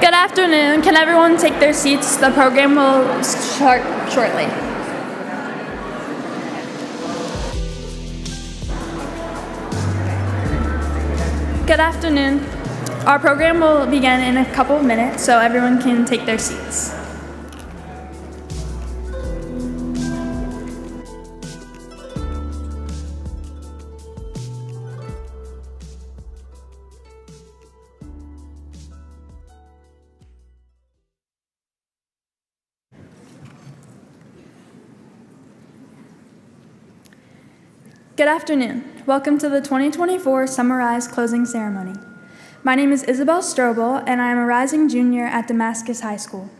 Good afternoon. Can everyone take their seats? The program will start shortly. Good afternoon. Our program will begin in a couple of minutes, so everyone can take their seats. Good afternoon. Welcome to the 2024 Summarize Closing Ceremony. My name is Isabel Strobel, and I am a rising junior at Damascus High School.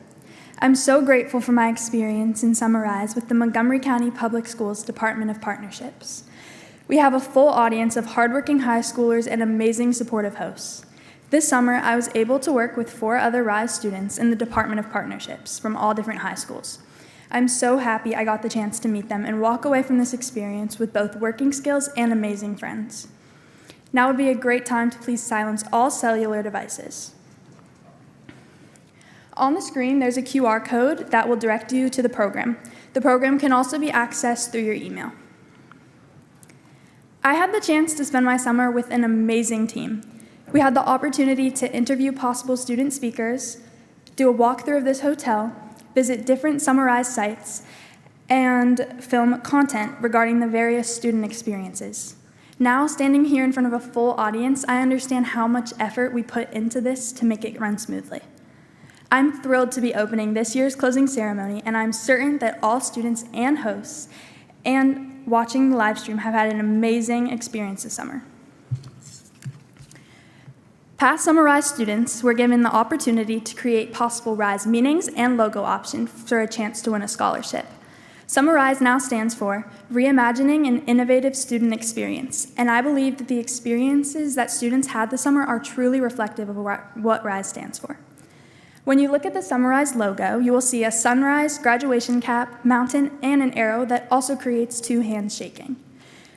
I'm so grateful for my experience in Summarize with the Montgomery County Public Schools Department of Partnerships. We have a full audience of hardworking high schoolers and amazing supportive hosts. This summer, I was able to work with 4 other RISE students in the Department of Partnerships from all different high schools. I'm so happy I got the chance to meet them and walk away from this experience with both working skills and amazing friends. Now would be a great time to please silence all cellular devices. On the screen, there's a QR code that will direct you to the program. The program can also be accessed through your email. I had the chance to spend my summer with an amazing team. We had the opportunity to interview possible student speakers, do a walkthrough of this hotel, visit different Summarize sites, and film content regarding the various student experiences. Now, standing here in front of a full audience, I understand how much effort we put into this to make it run smoothly. I'm thrilled to be opening this year's closing ceremony, and I'm certain that all students and hosts and watching the live stream have had an amazing experience this summer. Past Summarize students were given the opportunity to create possible RISE meanings and logo options for a chance to win a scholarship. Summarize now stands for Reimagining an Innovative Student Experience, and I believe that the experiences that students had this summer are truly reflective of what RISE stands for. When you look at the Summarize logo, you will see a sunrise, graduation cap, mountain, and an arrow that also creates 2 hands shaking.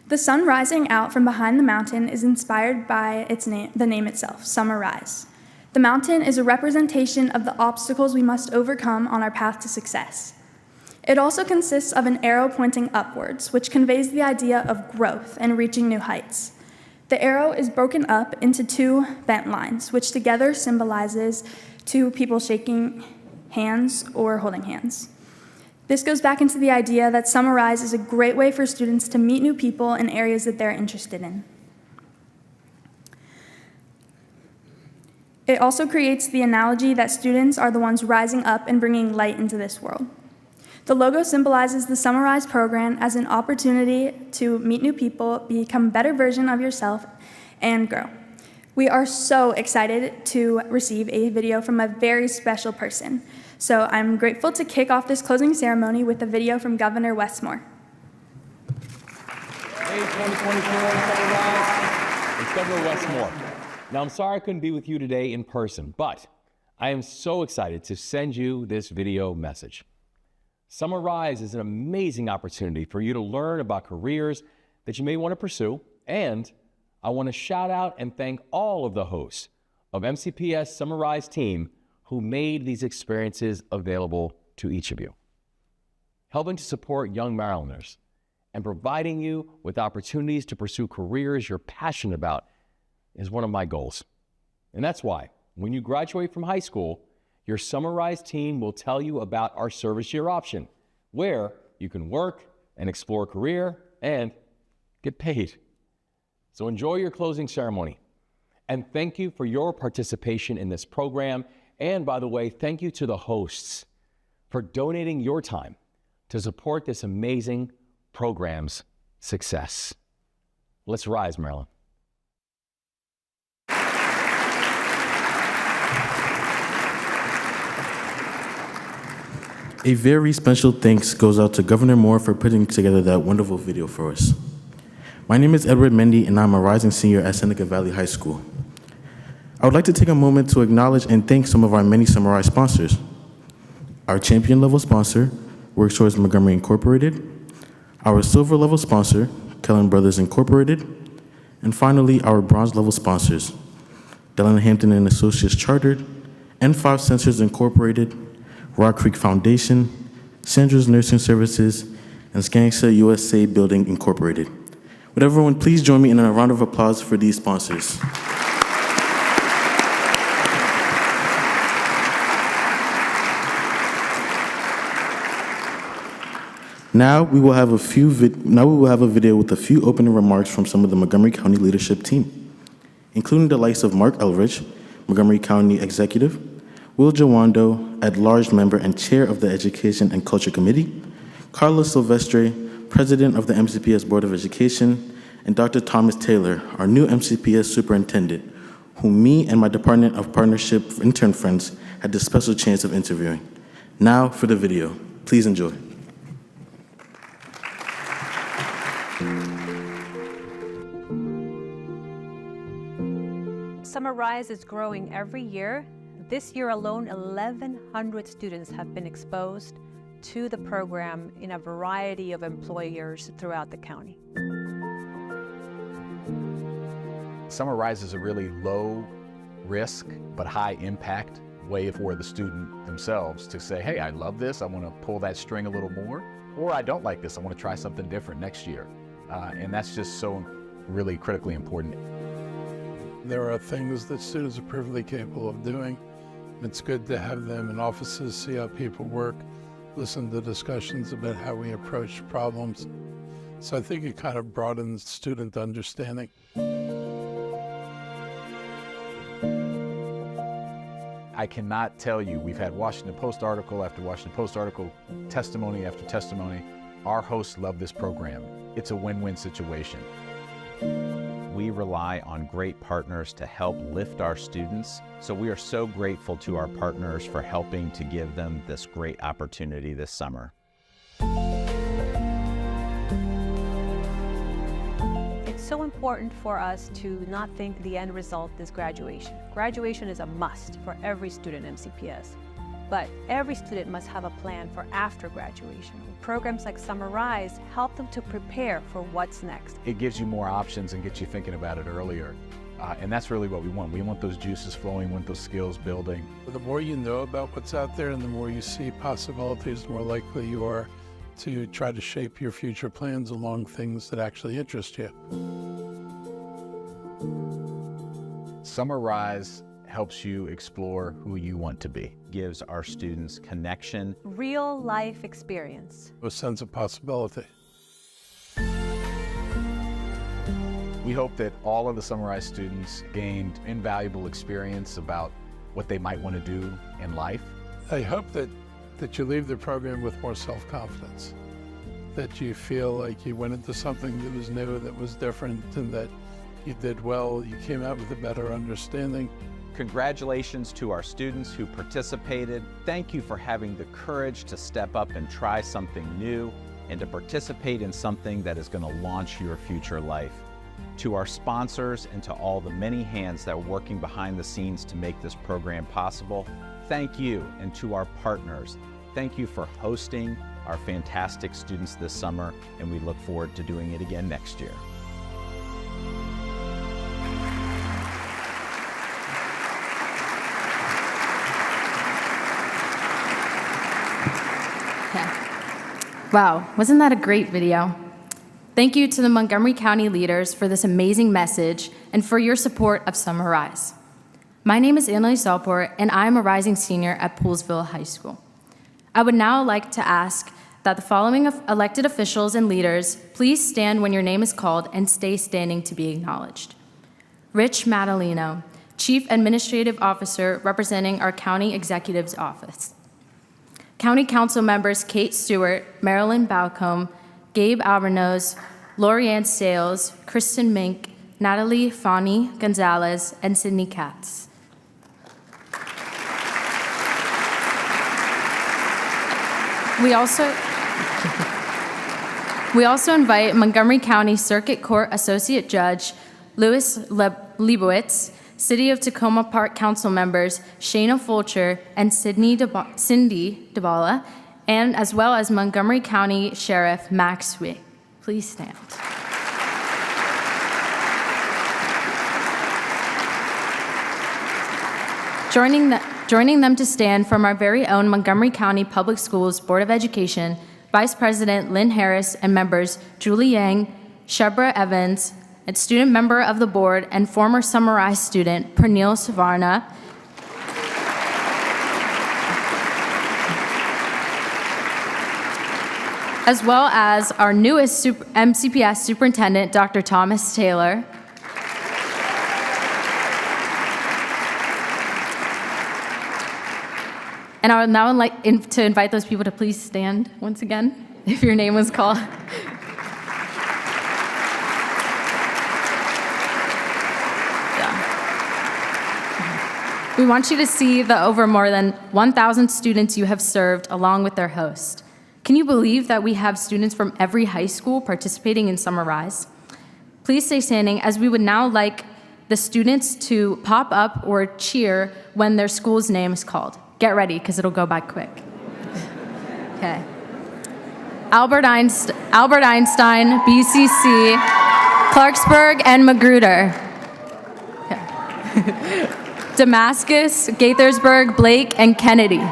The sun rising out from behind the mountain is inspired by the name itself, Summarize. The mountain is a representation of the obstacles we must overcome on our path to success. It also consists of an arrow pointing upwards, which conveys the idea of growth and reaching new heights. The arrow is broken up into 2 bent lines, which together symbolizes 2 people shaking hands or holding hands. This goes back into the idea that Summarize is a great way for students to meet new people in areas that they're interested in. It also creates the analogy that students are the ones rising up and bringing light into this world. The logo symbolizes the Summarize program as an opportunity to meet new people, become a better version of yourself, and grow. We are so excited to receive a video from a very special person. So I'm grateful to kick off this closing ceremony with a video from Governor Westmore. Hey, 2024 Summarize. It's Governor Westmore. Now, I'm sorry I couldn't be with you today in person, but I am so excited to send you this video message. Summarize is an amazing opportunity for you to learn about careers that you may want to pursue, and I want to shout out and thank all of the hosts of MCPS Summarize team who made these experiences available to each of you. Helping to support young Marylanders and providing you with opportunities to pursue careers you're passionate about is one of my goals. And that's why, when you graduate from high school, your Summarize team will tell you about our service year option, where you can work and explore a career and get paid. So enjoy your closing ceremony. And thank you for your participation in this program. And by the way, thank you to the hosts for donating your time to support this amazing program's success. Let's rise, Maryland. A very special thanks goes out to Governor Moore for putting together that wonderful video for us. My name is Edward Mendy, and I'm a rising senior at Seneca Valley High School. I would like to take a moment to acknowledge and thank some of our many Summarize sponsors. Our champion level sponsor, Worksource Montgomery Incorporated, our silver level sponsor, Kellen Brothers Incorporated, and finally, our bronze level sponsors, Dellen Hampton and Associates Chartered, N5 Sensors Incorporated, Rock Creek Foundation, Sandra's Nursing Services, and Skanksa USA Building Incorporated. Would everyone please join me in a round of applause for these sponsors? Now we will have a video with a few opening remarks from some of the Montgomery County leadership team, including the likes of Mark Elridge, Montgomery County Executive, Will Jawando, at-large member and chair of the Education and Culture Committee, Carlos Silvestre, president of the MCPS Board of Education, and Dr. Thomas Taylor, our new MCPS superintendent, whom me and my Department of Partnership intern friends had the special chance of interviewing. Now for the video. Please enjoy. Summer Rise is growing every year. This year alone, 1,100 students have been exposed to the program in a variety of employers throughout the county. Summer Rise is a really low risk but high impact way for the student themselves to say, hey, I love this, I want to pull that string a little more, or I don't like this, I want to try something different next year. And that's just so really critically important. There are things that students are perfectly capable of doing. It's good to have them in offices, see how people work, listen to discussions about how we approach problems. So I think it kind of broadens student understanding. I cannot tell you, we've had Washington Post article after Washington Post article, testimony after testimony. Our hosts love this program. It's a win-win situation. We rely on great partners to help lift our students, so we are so grateful to our partners for helping to give them this great opportunity this summer. It's so important for us to not think the end result is graduation. Graduation is a must for every student in MCPS, but every student must have a plan for after graduation. Programs like Summer Rise help them to prepare for what's next. It gives you more options and gets you thinking about it earlier. And that's really what we want. We want those juices flowing, we want those skills building. The more you know about what's out there and the more you see possibilities, the more likely you are to try to shape your future plans along things that actually interest you. Summer Rise helps you explore who you want to be. Gives our students connection. Real life experience. A sense of possibility. We hope that all of the Summer Rise students gained invaluable experience about what they might want to do in life. I hope that you leave the program with more self-confidence, that you feel like you went into something that was new, that was different, and that you did well, you came out with a better understanding. Congratulations to our students who participated. Thank you for having the courage to step up and try something new and to participate in something that is going to launch your future life. To our sponsors and to all the many hands that are working behind the scenes to make this program possible, thank you. And to our partners, thank you for hosting our fantastic students this summer, and we look forward to doing it again next year. Wow, wasn't that a great video? Thank you to the Montgomery County leaders for this amazing message and for your support of Summer Rise. My name is Annalise Salport, and I am a rising senior at Poolesville High School. I would now like to ask that the following elected officials and leaders please stand when your name is called and stay standing to be acknowledged. Rich Madalino, Chief Administrative Officer representing our County Executive's Office. County Council members Kate Stewart, Marilyn Balcombe, Gabe Albornoz, Lorianne Sales, Kristen Mink, Natalie Fani Gonzalez, and Sydney Katz. We also invite Montgomery County Circuit Court Associate Judge Louis Leibowitz, City of Tacoma Park Council members Shayna Fulcher and Cindy DeBala, and as well as Montgomery County Sheriff Max Wick. Please stand. joining them to stand from our very own Montgomery County Public Schools Board of Education, Vice President Lynn Harris and members Julie Yang, Shebra Evans, and student member of the board and former Summer Rise student Pranil Savarna, as well as our newest MCPS superintendent, Dr. Thomas Taylor. And I would now like to invite those people to please stand once again, if your name was called. Yeah. We want you to see the over more than 1,000 students you have served along with their host. Can you believe that we have students from every high school participating in Summer Rise? Please stay standing, as we would now like the students to pop up or cheer when their school's name is called. Get ready, because it'll go by quick. Okay. Albert Einstein, BCC, Clarksburg, and Magruder. Okay. Damascus, Gaithersburg, Blake, and Kennedy.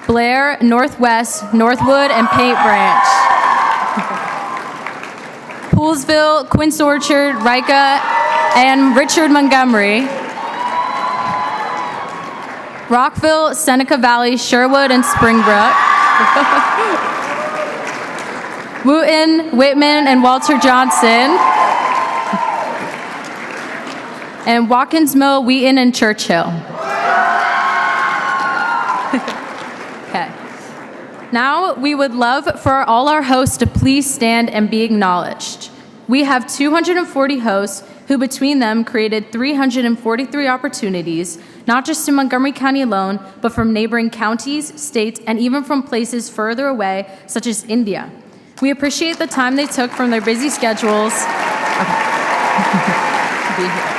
Blair, Northwest, Northwood, and Paint Branch. Poolsville, Quince Orchard, Rica, and Richard Montgomery. Rockville, Seneca Valley, Sherwood, and Springbrook. Wooten, Whitman, and Walter Johnson. And Watkins Mill, Wheaton, and Churchill. Okay. Now we would love for all our hosts to please stand and be acknowledged. We have 240 hosts who between them created 343 opportunities, not just in Montgomery County alone, but from neighboring counties, states, and even from places further away, such as India. We appreciate the time they took from their busy schedules to be here.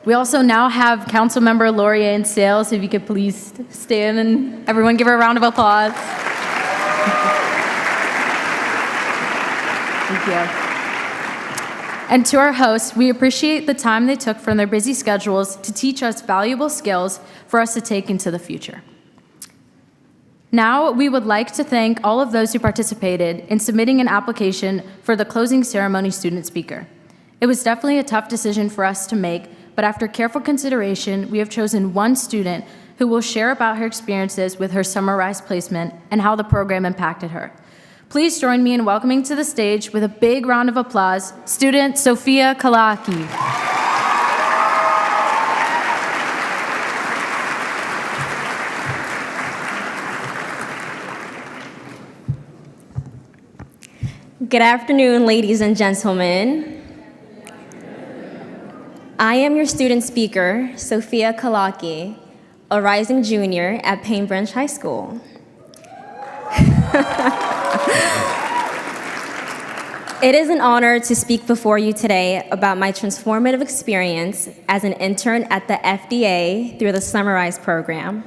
We also now have Councilmember Lauriane Sales. If you could please stand and everyone give her a round of applause. Thank you. And to our hosts, we appreciate the time they took from their busy schedules to teach us valuable skills for us to take into the future. Now, we would like to thank all of those who participated in submitting an application for the closing ceremony student speaker. It was definitely a tough decision for us to make, but after careful consideration, we have chosen one student who will share about her experiences with her Summer Rise placement and how the program impacted her. Please join me in welcoming to the stage with a big round of applause, student Sophia Kalaki. Good afternoon, ladies and gentlemen. I am your student speaker, Sophia Kalaki, a rising junior at Paint Branch High School. It is an honor to speak before you today about my transformative experience as an intern at the FDA through the Summer Rise program.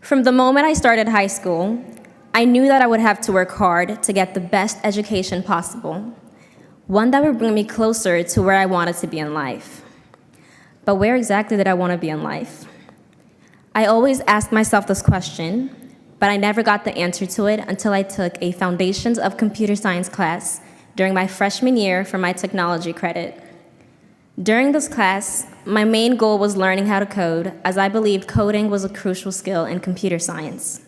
From the moment I started high school, I knew that I would have to work hard to get the best education possible, one that would bring me closer to where I wanted to be in life. But where exactly did I want to be in life? I always asked myself this question, but I never got the answer to it until I took a Foundations of Computer Science class during my freshman year for my technology credit. During this class, my main goal was learning how to code, as I believed coding was a crucial skill in computer science.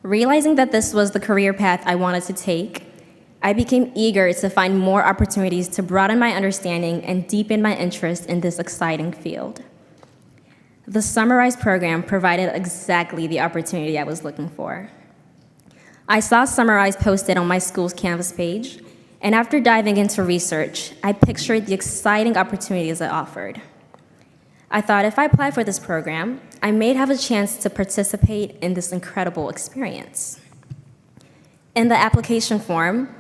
Realizing that this was the career path I wanted to take, I became eager to find more opportunities to broaden my understanding and deepen my interest in this exciting field. The Summer Rise program provided exactly the opportunity I was looking for. I saw Summer Rise posted on my school's Canvas page, and after diving into research, I pictured the exciting opportunities it offered. I thought if I applied for this program, I may have a chance to participate in this incredible experience. In the application form,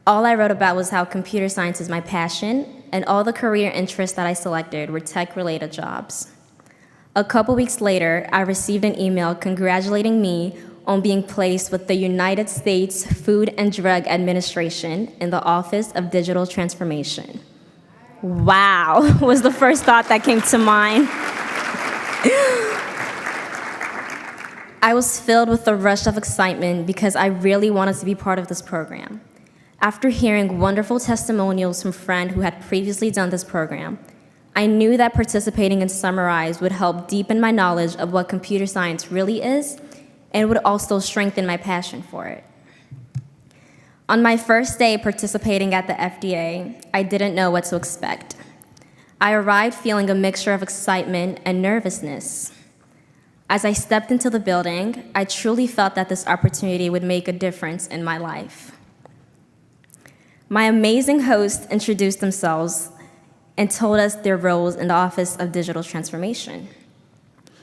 all I wrote about was how computer science is my passion, and all the career interests that I selected were tech-related jobs. A couple weeks later, I received an email congratulating me on being placed with the United States Food and Drug Administration in the Office of Digital Transformation. Wow, was the first thought that came to mind. I was filled with a rush of excitement because I really wanted to be part of this program. After hearing wonderful testimonials from friends who had previously done this program, I knew that participating in Summarize would help deepen my knowledge of what computer science really is, and would also strengthen my passion for it. On my first day participating at the FDA, I didn't know what to expect. I arrived feeling a mixture of excitement and nervousness. As I stepped into the building, I truly felt that this opportunity would make a difference in my life. My amazing hosts introduced themselves and told us their roles in the Office of Digital Transformation.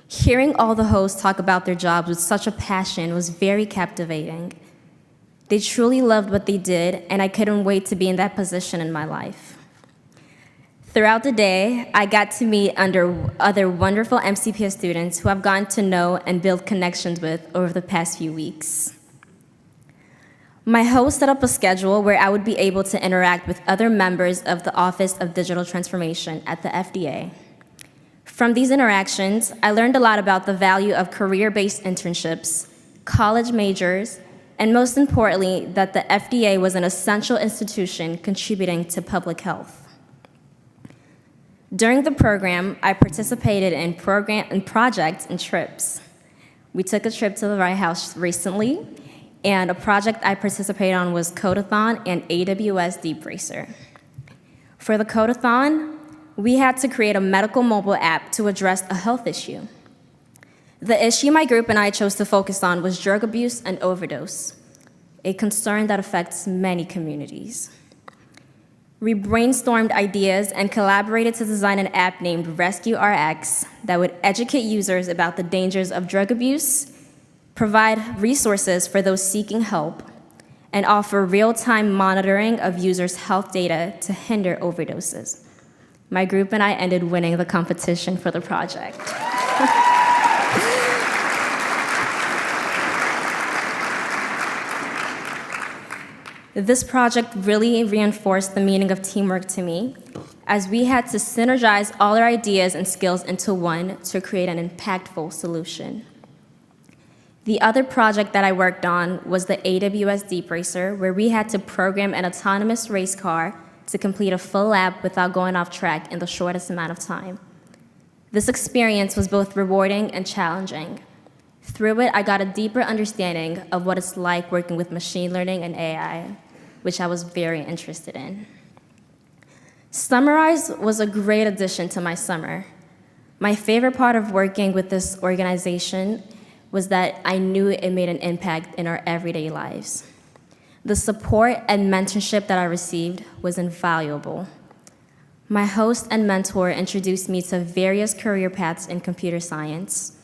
Hearing all the hosts talk about their jobs with such a passion was very captivating. They truly loved what they did, and I couldn't wait to be in that position in my life. Throughout the day, I got to meet other wonderful MCPS students who I've gotten to know and build connections with over the past few weeks. My host set up a schedule where I would be able to interact with other members of the Office of Digital Transformation at the FDA. From these interactions, I learned a lot about the value of career-based internships, college majors, and most importantly, that the FDA was an essential institution contributing to public health. During the program, I participated in projects and trips. We took a trip to the White House recently, and a project I participated on was Codathon and AWS Deep Racer. For the Codathon, we had to create a medical mobile app to address a health issue. The issue my group and I chose to focus on was drug abuse and overdose, a concern that affects many communities. We brainstormed ideas and collaborated to design an app named Rescue RX that would educate users about the dangers of drug abuse, provide resources for those seeking help, and offer real-time monitoring of users' health data to hinder overdoses. My group and I ended winning the competition for the project. This project really reinforced the meaning of teamwork to me, as we had to synergize all our ideas and skills into one to create an impactful solution. The other project that I worked on was the AWS Deep Racer, where we had to program an autonomous race car to complete a full lap without going off track in the shortest amount of time. This experience was both rewarding and challenging. Through it, I got a deeper understanding of what it's like working with machine learning and AI, which I was very interested in. Summarize was a great addition to my summer. My favorite part of working with this organization was that I knew it made an impact in our everyday lives. The support and mentorship that I received was invaluable. My host and mentor introduced me to various career paths in computer science.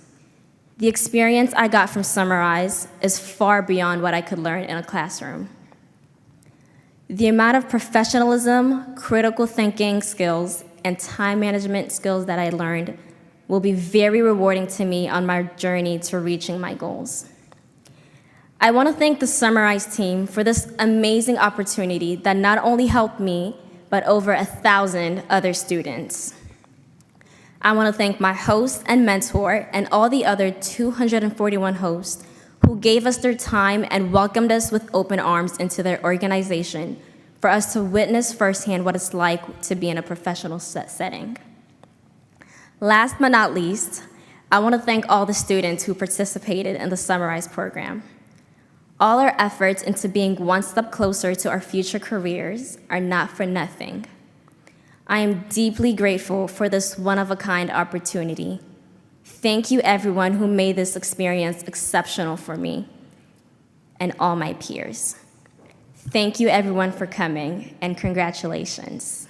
The experience I got from Summarize is far beyond what I could learn in a classroom. The amount of professionalism, critical thinking skills, and time management skills that I learned will be very rewarding to me on my journey to reaching my goals. I want to thank the Summarize team for this amazing opportunity that not only helped me, but over 1,000 other students. I want to thank my host and mentor and all the other 241 hosts who gave us their time and welcomed us with open arms into their organization for us to witness firsthand what it's like to be in a professional setting. Last but not least, I want to thank all the students who participated in the Summarize program. All our efforts into being one step closer to our future careers are not for nothing. I am deeply grateful for this one-of-a-kind opportunity. Thank you, everyone who made this experience exceptional for me and all my peers. Thank you, everyone, for coming, and congratulations.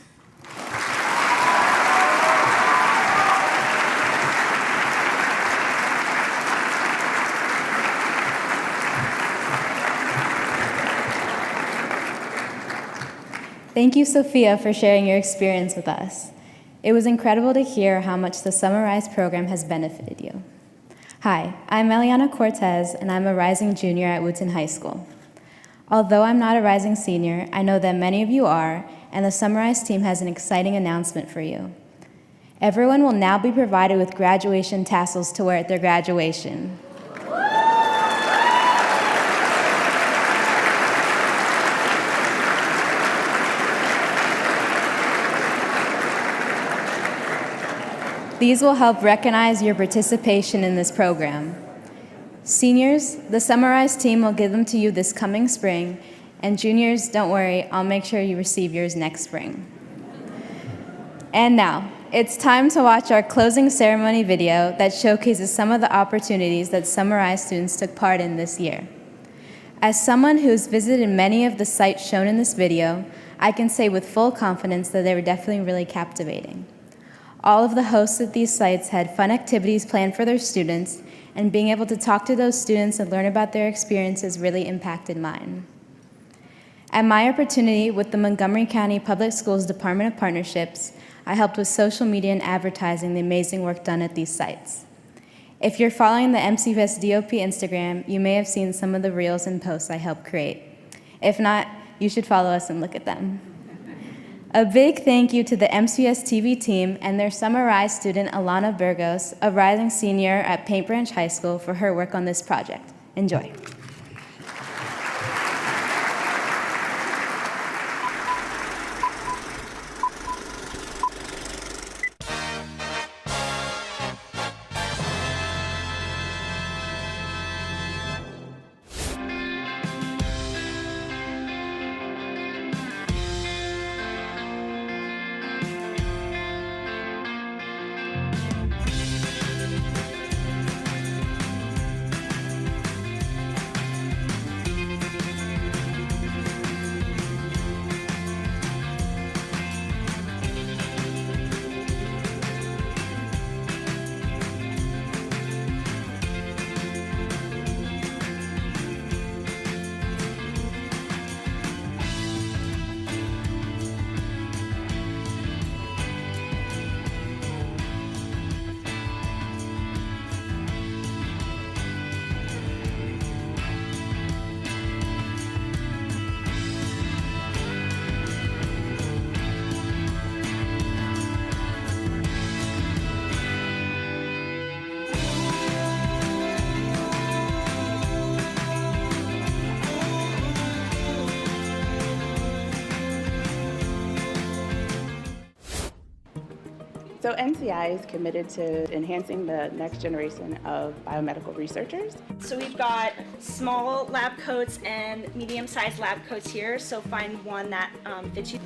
Thank you, Sophia, for sharing your experience with us. It was incredible to hear how much the Summarize program has benefited you. Hi, I'm Eliana Cortez, and I'm a rising junior at Wootton High School. Although I'm not a rising senior, I know that many of you are, and the Summarize team has an exciting announcement for you. Everyone will now be provided with graduation tassels to wear at their graduation. These will help recognize your participation in this program. Seniors, the Summarize team will give them to you this coming spring, and juniors, don't worry, I'll make sure you receive yours next spring. And now, it's time to watch our closing ceremony video that showcases some of the opportunities that Summarize students took part in this year. As someone who's visited many of the sites shown in this video, I can say with full confidence that they were definitely really captivating. All of the hosts at these sites had fun activities planned for their students, and being able to talk to those students and learn about their experiences really impacted mine. At my opportunity with the Montgomery County Public Schools Department of Partnerships, I helped with social media and advertising the amazing work done at these sites. If you're following the MCPS-DOP Instagram, you may have seen some of the reels and posts I helped create. If not, you should follow us and look at them. A big thank you to the MCPS TV team and their Summarize student Alana Burgos, a rising senior at Paint Branch High School, for her work on this project. Enjoy. So NCI is committed to enhancing the next generation of biomedical researchers. So we've got small lab coats and medium-sized lab coats here, so find one that fits you.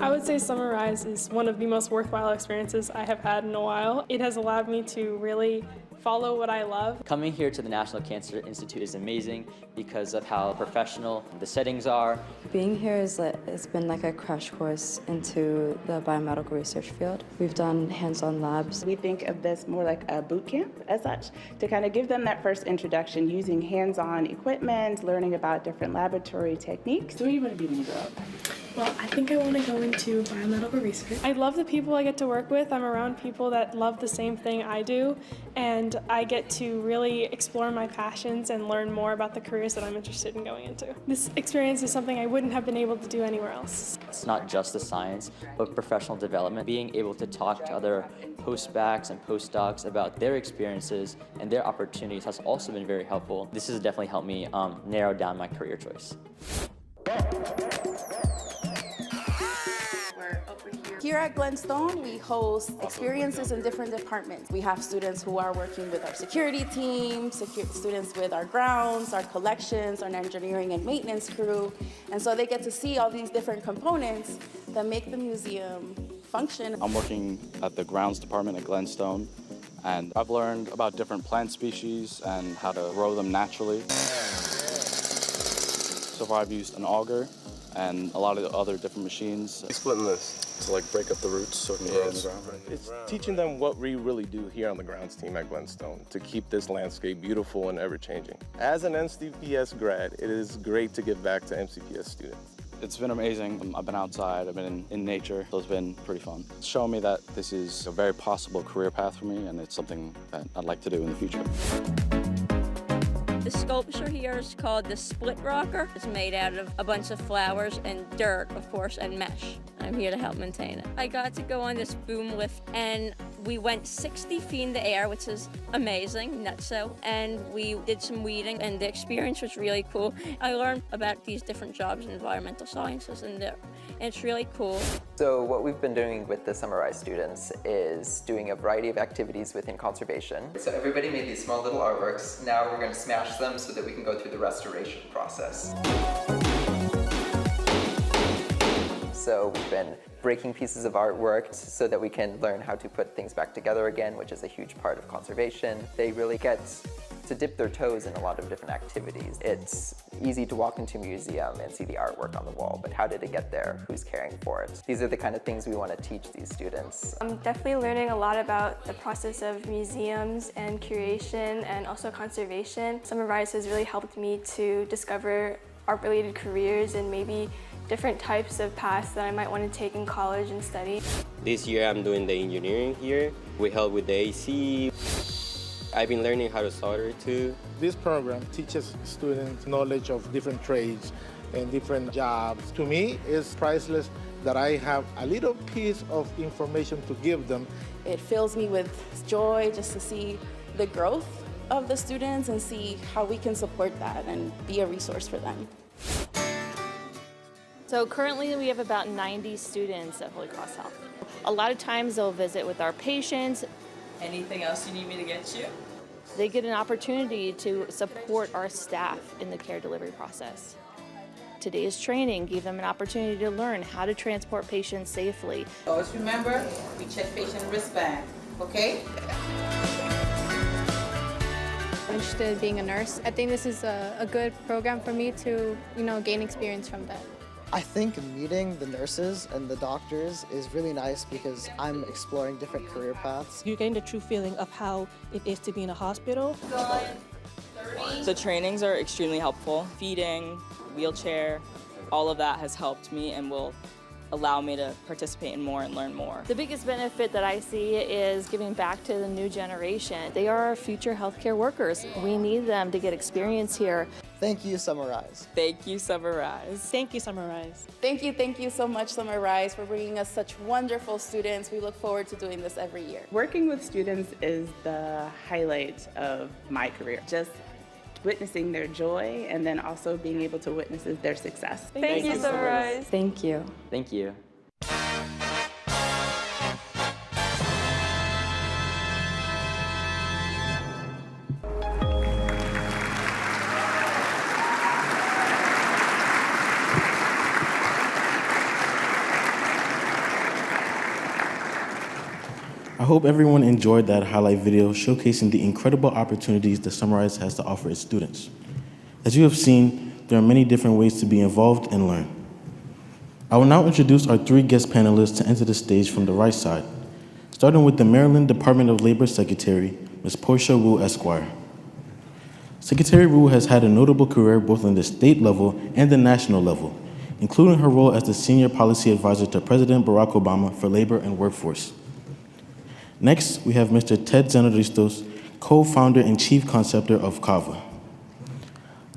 I would say Summarize is one of the most worthwhile experiences I have had in a while. It has allowed me to really follow what I love. Coming here to the National Cancer Institute is amazing because of how professional the settings are. Being here it's been like a crash course into the biomedical research field. We've done hands-on labs. We think of this more like a boot camp as such, to kind of give them that first introduction using hands-on equipment, learning about different laboratory techniques. So what are you going to be when you grow up? Well, I think I want to go into biomedical research. I love the people I get to work with. I'm around people that love the same thing I do, and I get to really explore my passions and learn more about the careers that I'm interested in going into. This experience is something I wouldn't have been able to do anywhere else. It's not just the science, but professional development. Being able to talk to other postbacks and postdocs about their experiences and their opportunities has also been very helpful. This has definitely helped me narrow down my career choice. Here at Glenstone, we host experiences in different departments. We have students who are working with our security team, students with our grounds, our collections, our engineering and maintenance crew. And so they get to see all these different components that make the museum function. I'm working at the grounds department at Glenstone, and I've learned about different plant species and how to grow them naturally. So far I've used an auger and a lot of other different machines. Splitting this to like break up the roots so it can grow in the ground. It's teaching them what we really do here on the grounds team at Glenstone to keep this landscape beautiful and ever-changing. As an MCPS grad, it is great to give back to MCPS students. It's been amazing. I've been outside, I've been in nature, so it's been pretty fun. It's shown me that this is a very possible career path for me, and it's something that I'd like to do in the future. The sculpture here is called the Split Rocker. It's made out of a bunch of flowers and dirt, of course, and mesh. I'm here to help maintain it. I got to go on this boom lift, and we went 60 feet in the air, which is amazing, nutso, and we did some weeding, and the experience was really cool. I learned about these different jobs in environmental sciences, and it's really cool. So what we've been doing with the Summer Rise students is doing a variety of activities within conservation. So everybody made these small little artworks. Now we're going to smash them so that we can go through the restoration process. So we've been breaking pieces of artwork so that we can learn how to put things back together again, which is a huge part of conservation. They really get to dip their toes in a lot of different activities. It's easy to walk into a museum and see the artwork on the wall, but how did it get there? Who's caring for it? These are the kind of things we want to teach these students. I'm definitely learning a lot about the process of museums and curation and also conservation. Summer Rise has really helped me to discover art-related careers and maybe different types of paths that I might want to take in college and study. This year I'm doing the engineering here. We help with the AC. I've been learning how to solder too. This program teaches students knowledge of different trades and different jobs. To me, it's priceless that I have a little piece of information to give them. It fills me with joy just to see the growth of the students and see how we can support that and be a resource for them. So currently we have about 90 students at Holy Cross Health. A lot of times they'll visit with our patients. Anything else you need me to get you? They get an opportunity to support our staff in the care delivery process. Today's training gave them an opportunity to learn how to transport patients safely. Always remember, we check patient wristband, okay? I'm interested in being a nurse. I think this is a good program for me to, gain experience from that. I think meeting the nurses and the doctors is really nice because I'm exploring different career paths. You're getting the true feeling of how it is to be in a hospital. The trainings are extremely helpful. Feeding, wheelchair, all of that has helped me and will allow me to participate in more and learn more. The biggest benefit that I see is giving back to the new generation. They are our future healthcare workers. We need them to get experience here. Thank you, Summer Rise. Thank you, Summer Rise. Thank you, Summer Rise. Thank you so much, Summer Rise, for bringing us such wonderful students. We look forward to doing this every year. Working with students is the highlight of my career. Just witnessing their joy and then also being able to witness their success. Thank you, Summer Rise. Thank you. Thank you. I hope everyone enjoyed that highlight video showcasing the incredible opportunities the Summer Rise has to offer its students. As you have seen, there are many different ways to be involved and learn. I will now introduce our three guest panelists to enter the stage from the right side, starting with the Maryland Department of Labor Secretary, Ms. Portia Wu, Esquire. Secretary Wu has had a notable career both on the state level and the national level, including her role as the Senior Policy Advisor to President Barack Obama for Labor and Workforce. Next, we have Mr. Ted Zanaristos, co-founder and chief conceptor of Kava.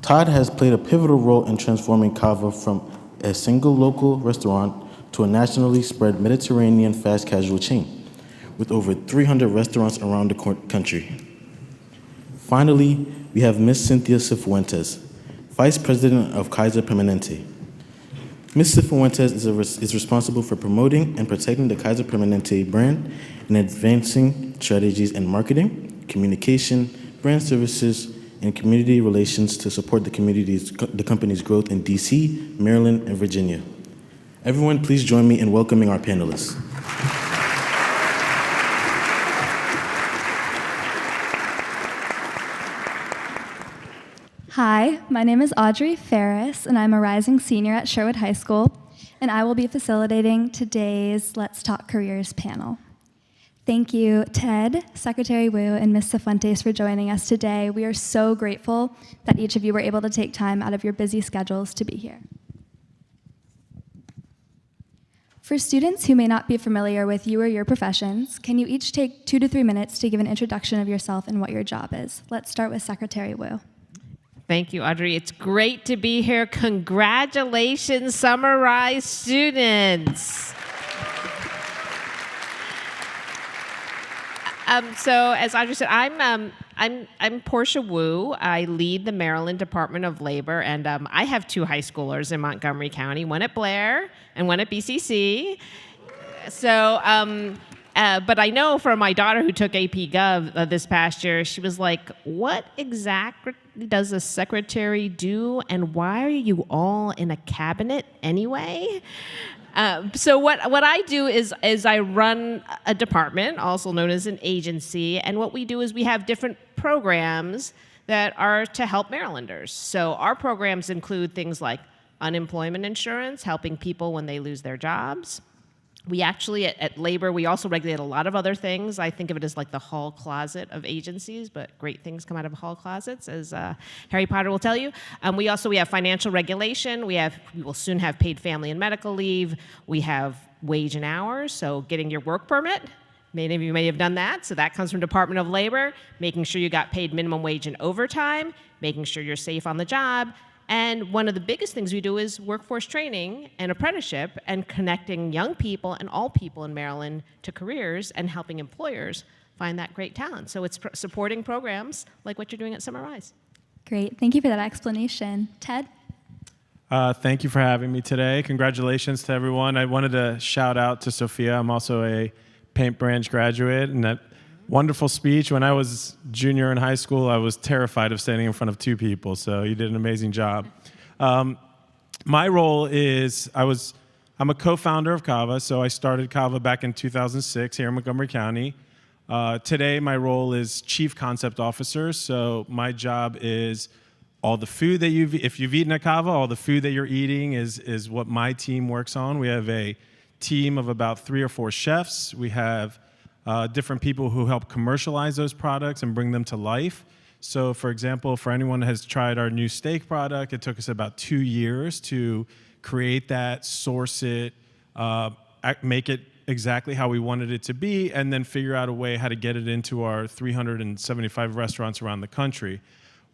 Todd has played a pivotal role in transforming Kava from a single local restaurant to a nationally spread Mediterranean fast casual chain, with over 300 restaurants around the country. Finally, we have Ms. Cynthia Cifuentes, Vice President of Kaiser Permanente. Ms. Cifuentes is responsible for promoting and protecting the Kaiser Permanente brand and advancing strategies in marketing, communication, brand services, and community relations to support the company's growth in DC, Maryland, and Virginia. Everyone, please join me in welcoming our panelists. Hi, my name is Audrey Ferris, and I'm a rising senior at Sherwood High School, and I will be facilitating today's Let's Talk Careers panel. Thank you, Ted, Secretary Wu, and Ms. Cifuentes for joining us today. We are so grateful that each of you were able to take time out of your busy schedules to be here. For students who may not be familiar with you or your professions, can you each take 2 to 3 minutes to give an introduction of yourself and what your job is? Let's start with Secretary Wu. Thank you, Audrey. It's great to be here. Congratulations, Summer Rise students. So, as Audrey said, I'm Portia Wu. I lead the Maryland Department of Labor, and I have 2 high schoolers in Montgomery County, one at Blair and one at BCC. So, but I know from my daughter who took AP Gov this past year, she was like, what exactly does a secretary do, and why are you all in a cabinet anyway? So what I do is I run a department, also known as an agency, and what we do is we have different programs that are to help Marylanders. So our programs include things like unemployment insurance, helping people when they lose their jobs. We actually, at Labor, we also regulate a lot of other things. I think of it as like the hall closet of agencies, but great things come out of hall closets, as Harry Potter will tell you. We have financial regulation. We will soon have paid family and medical leave. We have wage and hours, so getting your work permit. Many of you may have done that, so that comes from Department of Labor, making sure you got paid minimum wage and overtime, making sure you're safe on the job. And one of the biggest things we do is workforce training and apprenticeship and connecting young people and all people in Maryland to careers and helping employers find that great talent. So it's supporting programs like what you're doing at Summer Rise. Great. Thank you for that explanation. Ted? Thank you for having me today. Congratulations to everyone. I wanted to shout out to Sophia. I'm also a Paint Branch graduate, and that wonderful speech. When I was junior in high school, I was terrified of standing in front of 2 people, so you did an amazing job. My role is, I'm a co-founder of CAVA, so I started CAVA back in 2006 here in Montgomery County. Today, my role is Chief Concept Officer, so my job is all the food that if you've eaten at CAVA, all the food that you're eating is what my team works on. We have a team of about 3 or 4 chefs. We have different people who help commercialize those products and bring them to life. So for example, for anyone that has tried our new steak product, it took us about 2 years to create that, source it, make it exactly how we wanted it to be, and then figure out a way how to get it into our 375 restaurants around the country.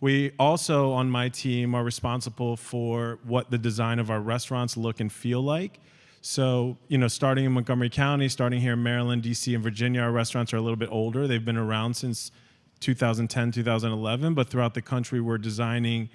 We also, on my team, are responsible for what the design of our restaurants look and feel like. So, starting in Montgomery County, starting here in Maryland, DC, and Virginia, our restaurants are a little bit older. They've been around since 2010, 2011, but throughout the country, we're designing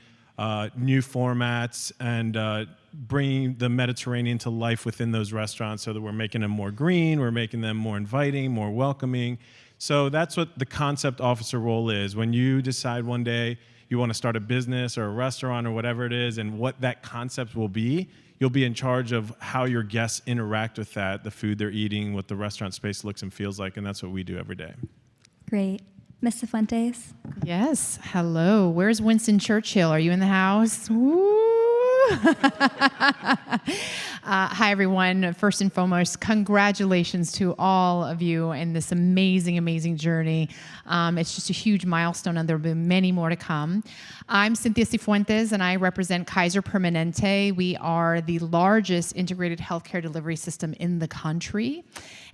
new formats and bringing the Mediterranean to life within those restaurants so that we're making them more green, we're making them more inviting, more welcoming. So that's what the concept officer role is. When you decide one day you want to start a business or a restaurant or whatever it is and what that concept will be, you'll be in charge of how your guests interact with that, the food they're eating, what the restaurant space looks and feels like, and that's what we do every day. Great. Ms. Cifuentes? Yes. Hello. Where's Winston Churchill? Are you in the house? Woo! Hi, everyone. First and foremost, congratulations to all of you in this amazing, amazing journey. It's just a huge milestone, and there will be many more to come. I'm Cynthia Cifuentes, and I represent Kaiser Permanente. We are the largest integrated healthcare delivery system in the country,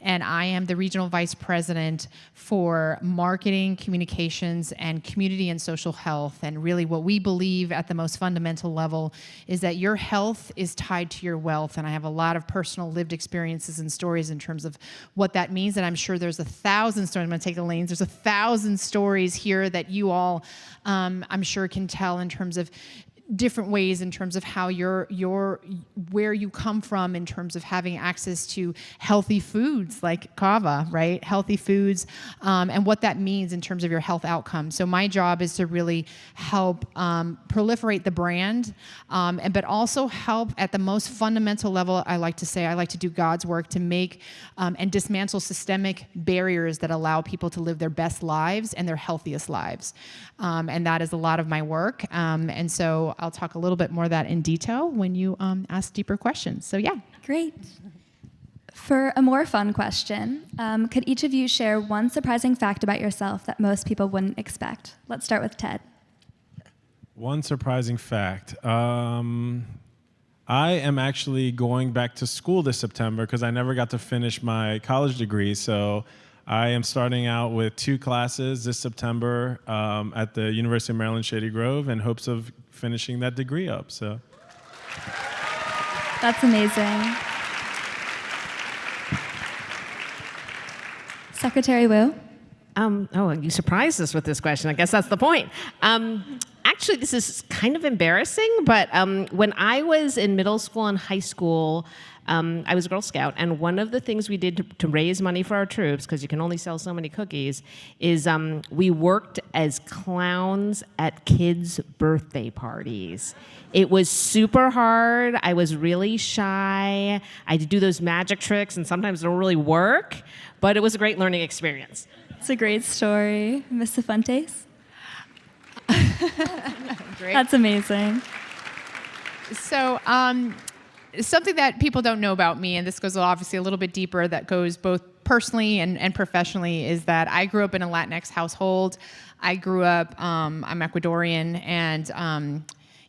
and I am the Regional Vice President for Marketing, Communications, and Community and Social Health. And really what we believe at the most fundamental level is that your health is tied to your wealth, and I have a lot of personal lived experiences and stories in terms of what that means, and I'm sure there's 1,000 stories. I'm going to take the lanes. There's 1,000 stories here that you all, I'm sure, can tell in terms of different ways in terms of how where you come from in terms of having access to healthy foods like kava, right? Healthy foods, and what that means in terms of your health outcomes. So my job is to really help proliferate the brand, but also help at the most fundamental level. I like to do God's work to make and dismantle systemic barriers that allow people to live their best lives and their healthiest lives. And that is a lot of my work. And so I'll talk a little bit more of that in detail when you ask deeper questions. So yeah. Great. For a more fun question, could each of you share one surprising fact about yourself that most people wouldn't expect? Let's start with Ted. One surprising fact. I am actually going back to school this September because I never got to finish my college degree. So I am starting out with 2 classes this September at the University of Maryland, Shady Grove, in hopes of finishing that degree up. So That's amazing. Secretary Wu? Oh, you surprised us with this question. I guess that's the point. Actually, this is kind of embarrassing, but when I was in middle school and high school, I was a Girl Scout, and one of the things we did to raise money for our troops, because you can only sell so many cookies, is we worked as clowns at kids' birthday parties. It was super hard. I was really shy. I had to do those magic tricks, and sometimes they don't really work, but it was a great learning experience. It's a great story. Ms. Cifuentes? Great. That's amazing. So, something that people don't know about me, and this goes obviously a little bit deeper, that goes both personally and professionally, is that I grew up in a Latinx household. I grew up, I'm Ecuadorian, and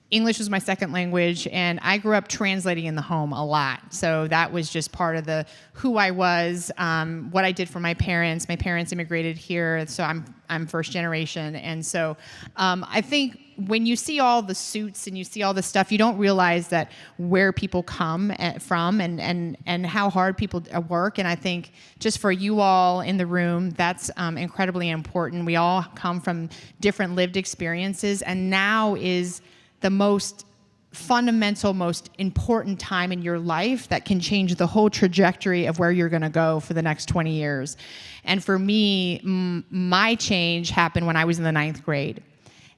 English was my second language, and I grew up translating in the home a lot. So that was just part of the who I was, what I did for my parents. My parents immigrated here, so I'm first generation, and so I think when you see all the suits and you see all the stuff, you don't realize that where people come from and how hard people work. And I think just for you all in the room, that's incredibly important. We all come from different lived experiences, and now is the most fundamental, most important time in your life that can change the whole trajectory of where you're going to go for the next 20 years. And for me, my change happened when I was in the 9th grade.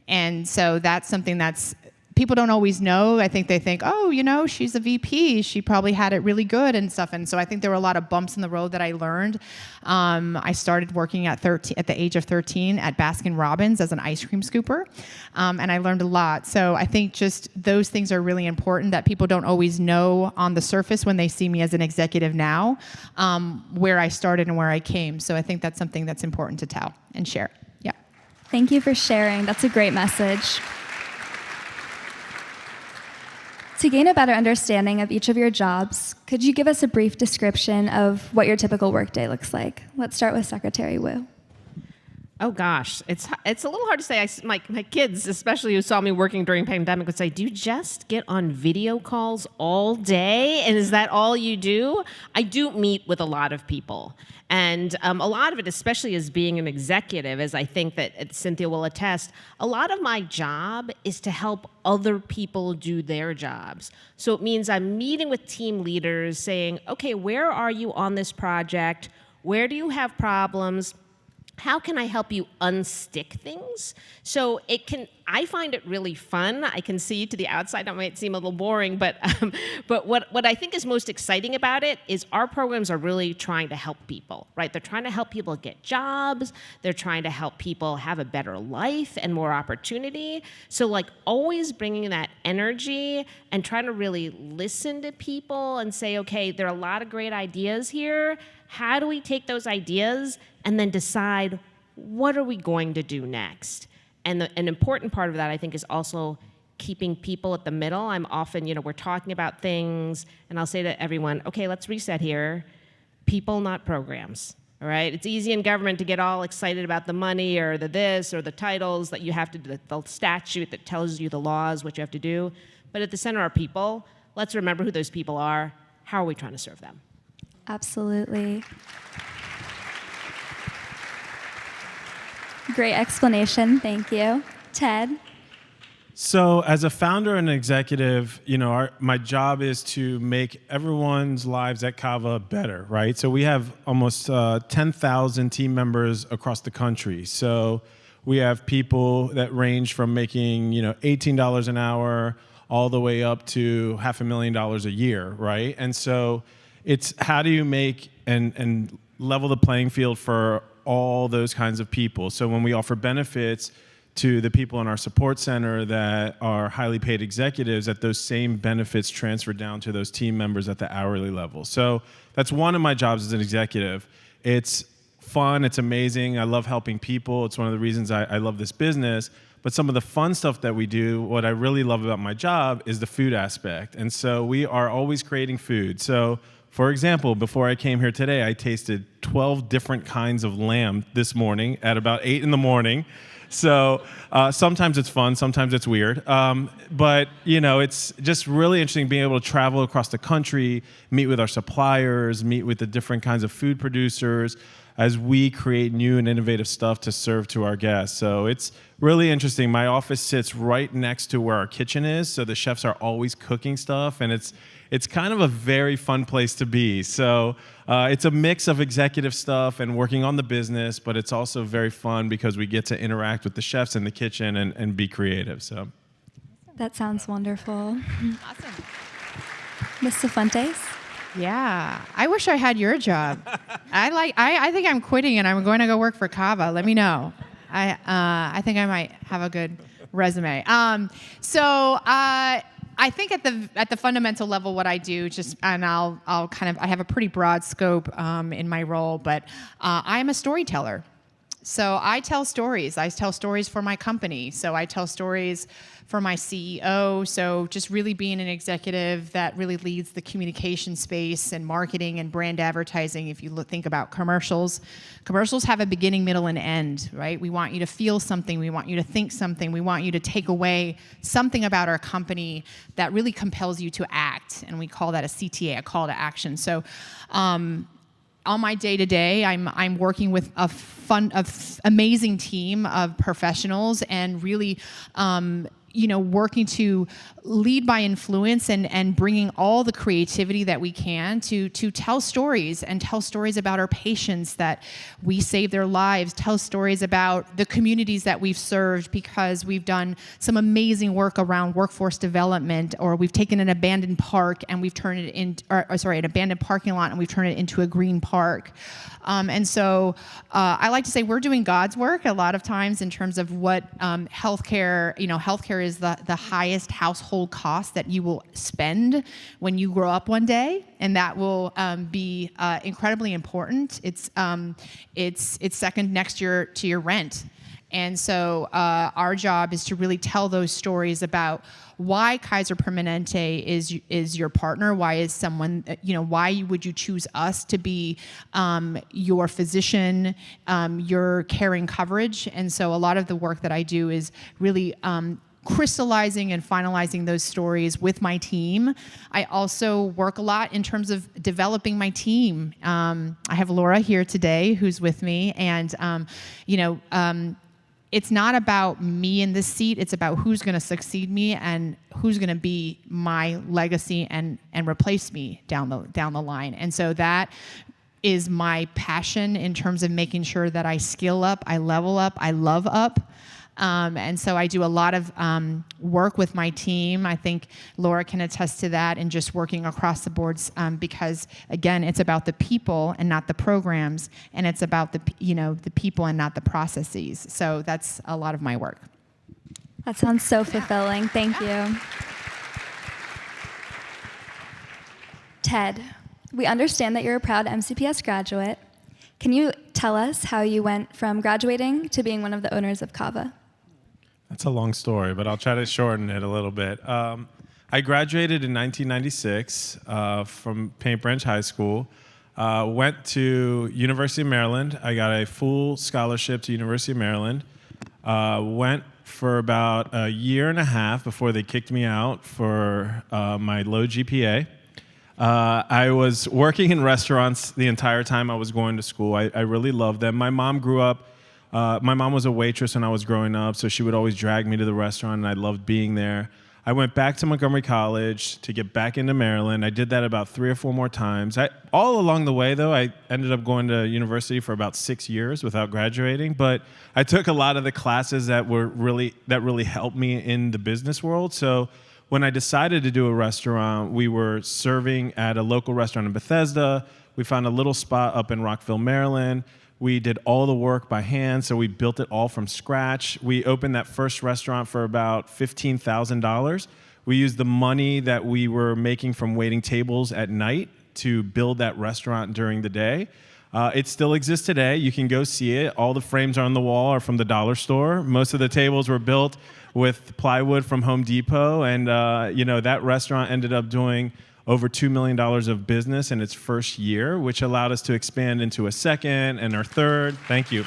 And so that's something that's people don't always know. I think they think, oh, you know, she's a VP. She probably had it really good and stuff. And so I think there were a lot of bumps in the road that I learned. I started working at the age of 13 at Baskin Robbins as an ice cream scooper. And I learned a lot. So I think just those things are really important that people don't always know on the surface when they see me as an executive now, where I started and where I came. So I think that's something that's important to tell and share. Yeah. Thank you for sharing. That's a great message. To gain a better understanding of each of your jobs, could you give us a brief description of what your typical workday looks like? Let's start with Secretary Wu. Oh gosh, it's a little hard to say. My kids, especially who saw me working during pandemic, would say, "Do you just get on video calls all day, and is that all you do?" I do meet with a lot of people, and a lot of it, especially as being an executive, as I think that Cynthia will attest, a lot of my job is to help other people do their jobs. So it means I'm meeting with team leaders, saying, "Okay, where are you on this project? Where do you have problems? How can I help you unstick things?" So I find it really fun. I can see to the outside that might seem a little boring, but what I think is most exciting about it is our programs are really trying to help people, right? They're trying to help people get jobs. They're trying to help people have a better life and more opportunity. So like always bringing that energy and trying to really listen to people and say, okay, there are a lot of great ideas here. How do we take those ideas and then decide what are we going to do next? And an important part of that, I think, is also keeping people at the middle. I'm often, we're talking about things, and I'll say to everyone, okay, let's reset here. People, not programs, all right? It's easy in government to get all excited about the money or the this or the titles that you have to do, the statute that tells you the laws, what you have to do. But at the center are people. Let's remember who those people are. How are we trying to serve them? Absolutely. Great explanation. Thank you. Ted? So as a founder and executive, my job is to make everyone's lives at Kava better, right? So we have almost 10,000 team members across the country. So we have people that range from making, $18 an hour all the way up to $500,000 a year, right? And so it's how do you make and level the playing field for all those kinds of people. So when we offer benefits to the people in our support center that are highly paid executives, that those same benefits transfer down to those team members at the hourly level. So that's one of my jobs as an executive. It's fun, it's amazing, I love helping people, it's one of the reasons I love this business, But some of the fun stuff that we do, what I really love about my job is the food aspect. And so we are always creating food. So for example, before I came here today, I tasted 12 different kinds of lamb this morning at about 8 in the morning. So sometimes it's fun, sometimes it's weird. But it's just really interesting being able to travel across the country, meet with our suppliers, meet with the different kinds of food producers as we create new and innovative stuff to serve to our guests. So it's really interesting. My office sits right next to where our kitchen is, so the chefs are always cooking stuff, and it's kind of a very fun place to be. So it's a mix of executive stuff and working on the business, but it's also very fun because we get to interact with the chefs in the kitchen and be creative. So That sounds wonderful. Awesome. Ms. Cifuentes? Yeah, I wish I had your job. I think I'm quitting and I'm going to go work for Cava. Let me know. I think I might have a good resume. I think at the fundamental level, what I do, I have a pretty broad scope in my role, but I'm a storyteller. So I tell stories. I tell stories for my company. So I tell stories for my CEO. So just really being an executive that really leads the communication space and marketing and brand advertising. If you think about commercials have a beginning, middle, and end, right? We want you to feel something. We want you to think something. We want you to take away something about our company that really compels you to act. And we call that a CTA, a call to action. So on my day-to-day, I'm working with a amazing team of professionals and really working to lead by influence and bringing all the creativity that we can to tell stories about our patients that we save their lives, tell stories about the communities that we've served because we've done some amazing work around workforce development, or we've taken an abandoned park and we've turned it an abandoned parking lot and we've turned it into a green park. I like to say we're doing God's work a lot of times in terms of what healthcare, healthcare is the highest household cost that you will spend when you grow up one day, and that will be incredibly important. It's second next to your rent. And so our job is to really tell those stories about why Kaiser Permanente is your partner. Why is someone, why would you choose us to be your physician, your caring coverage? And so a lot of the work that I do is really crystallizing and finalizing those stories with my team. I also work a lot in terms of developing my team. I have Laura here today who's with me, and it's not about me in this seat. It's about who's going to succeed me and who's going to be my legacy and replace me down the line. And so that is my passion in terms of making sure that I skill up, I level up, I love up. And so I do a lot of work with my team. I think Laura can attest to that, and just working across the boards because, again, it's about the people and not the programs, and it's about the people and not the processes. So that's a lot of my work. That sounds so fulfilling. Thank you. Ted, we understand that you're a proud MCPS graduate. Can you tell us how you went from graduating to being one of the owners of Cava? That's a long story, but I'll try to shorten it a little bit. I graduated in 1996 from Paint Branch High School. Went to University of Maryland. I got a full scholarship to University of Maryland. Went for about a year and a half before they kicked me out for my low GPA. I was working in restaurants the entire time I was going to school. I really loved them. My mom grew up. My mom was a waitress when I was growing up, so she would always drag me to the restaurant, and I loved being there. I went back to Montgomery College to get back into Maryland. I did that about 3 or 4 more times. All along the way, though, I ended up going to university for about 6 years without graduating. But I took a lot of the classes that really helped me in the business world. So when I decided to do a restaurant, we were serving at a local restaurant in Bethesda. We found a little spot up in Rockville, Maryland. We did all the work by hand, so we built it all from scratch. We opened that first restaurant for about $15,000. We used the money that we were making from waiting tables at night to build that restaurant during the day. It still exists today. You can go see it. All the frames on the wall are from the dollar store. Most of the tables were built with plywood from Home Depot, and that restaurant ended up doing over $2 million of business in its first year, which allowed us to expand into a second and our third. Thank you.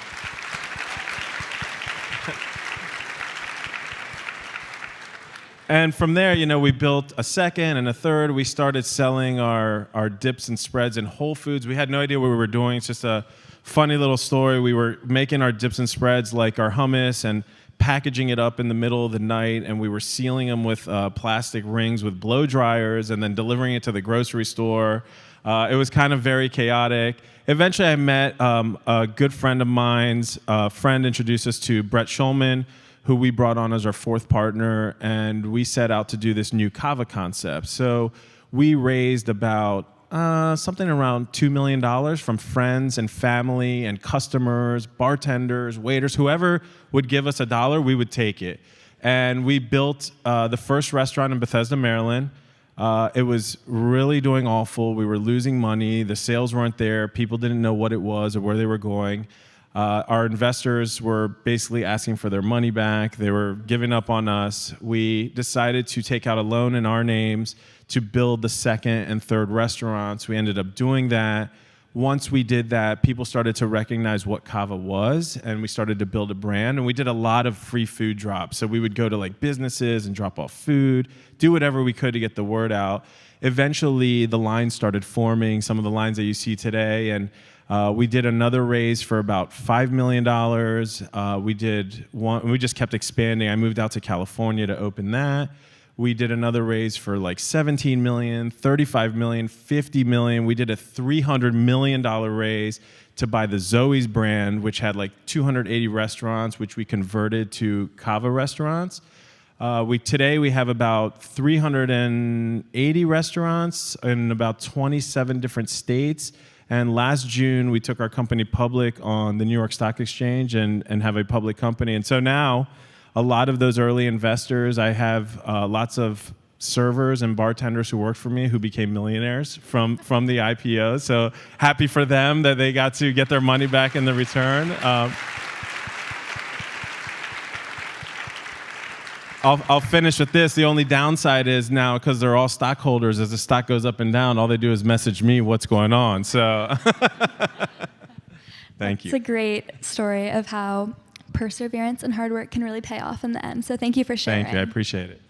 And from there, we built a second and a third. We started selling our dips and spreads in Whole Foods. We had no idea what we were doing. It's just a funny little story. We were making our dips and spreads like our hummus and packaging it up in the middle of the night, and we were sealing them with plastic rings with blow dryers and then delivering it to the grocery store. It was kind of very chaotic. Eventually, I met a good friend of mine's. A friend introduced us to Brett Schulman, who we brought on as our fourth partner, and we set out to do this new kava concept. So we raised about something around $2 million from friends and family and customers, bartenders, waiters, whoever would give us $1, we would take it. And we built the first restaurant in Bethesda, Maryland. It was really doing awful. We were losing money. The sales weren't there. People didn't know what it was or where they were going. Our investors were basically asking for their money back. They were giving up on us. We decided to take out a loan in our names to build the second and third restaurants. We ended up doing that. Once we did that, people started to recognize what kava was, and we started to build a brand. And we did a lot of free food drops. So we would go to businesses and drop off food, do whatever we could to get the word out. Eventually, the lines started forming, some of the lines that you see today, and we did another raise for about $5 million. We did one, we just kept expanding. I moved out to California to open that. We did another raise for $17 million, $35 million, $50 million. We did a $300 million raise to buy the Zoe's brand, which had 280 restaurants, which we converted to kava restaurants. Today we have about 380 restaurants in about 27 different states. And last June, we took our company public on the New York Stock Exchange and have a public company. And so now, a lot of those early investors, I have lots of servers and bartenders who worked for me who became millionaires from the IPO. So happy for them that they got to get their money back in the return. I'll finish with this. The only downside is now, because they're all stockholders, as the stock goes up and down, all they do is message me what's going on. So thank you. It's a great story of how perseverance and hard work can really pay off in the end. So thank you for sharing. Thank you. I appreciate it.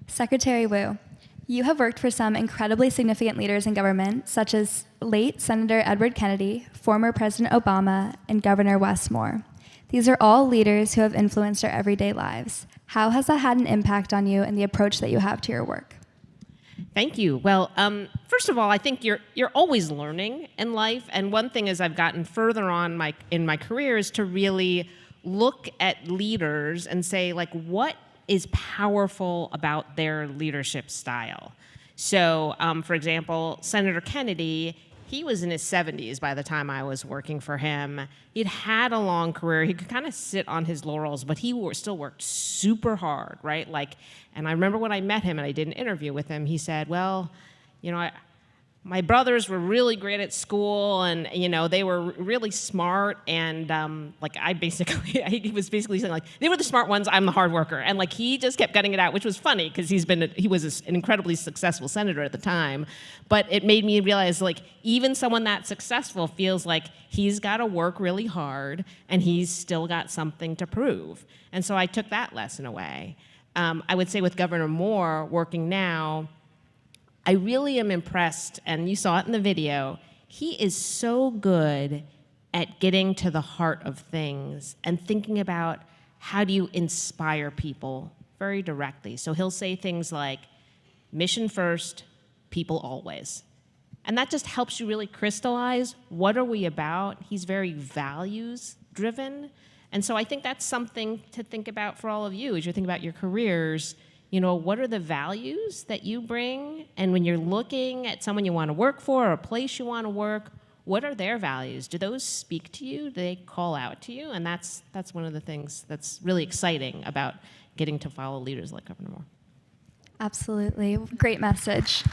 Secretary Wu, you have worked for some incredibly significant leaders in government, such as late Senator Edward Kennedy, former President Obama, and Governor Wes Moore. These are all leaders who have influenced our everyday lives. How has that had an impact on you and the approach that you have to your work? Thank you. Well, first of all, I think you're always learning in life, and one thing as I've gotten further on in my career is to really look at leaders and say, what is powerful about their leadership style? So, for example, Senator Kennedy, he was in his 70s by the time I was working for him. He'd had a long career. He could kind of sit on his laurels, but he still worked super hard, right? And I remember when I met him and I did an interview with him, he said, well, my brothers were really great at school, and they were really smart, and he was basically saying they were the smart ones, I'm the hard worker, and he just kept gutting it out, which was funny because he was an incredibly successful senator at the time, but it made me realize even someone that successful feels like he's got to work really hard and he's still got something to prove, and so I took that lesson away. I would say with Governor Moore working now, I really am impressed, and you saw it in the video, he is so good at getting to the heart of things and thinking about how do you inspire people very directly. So he'll say things like, mission first, people always. And that just helps you really crystallize what are we about. He's very values driven. And so I think that's something to think about for all of you as you think about your careers. What are the values that you bring? And when you're looking at someone you want to work for or a place you want to work, what are their values? Do those speak to you? Do they call out to you? And that's one of the things that's really exciting about getting to follow leaders like Governor Moore. Absolutely. Great message.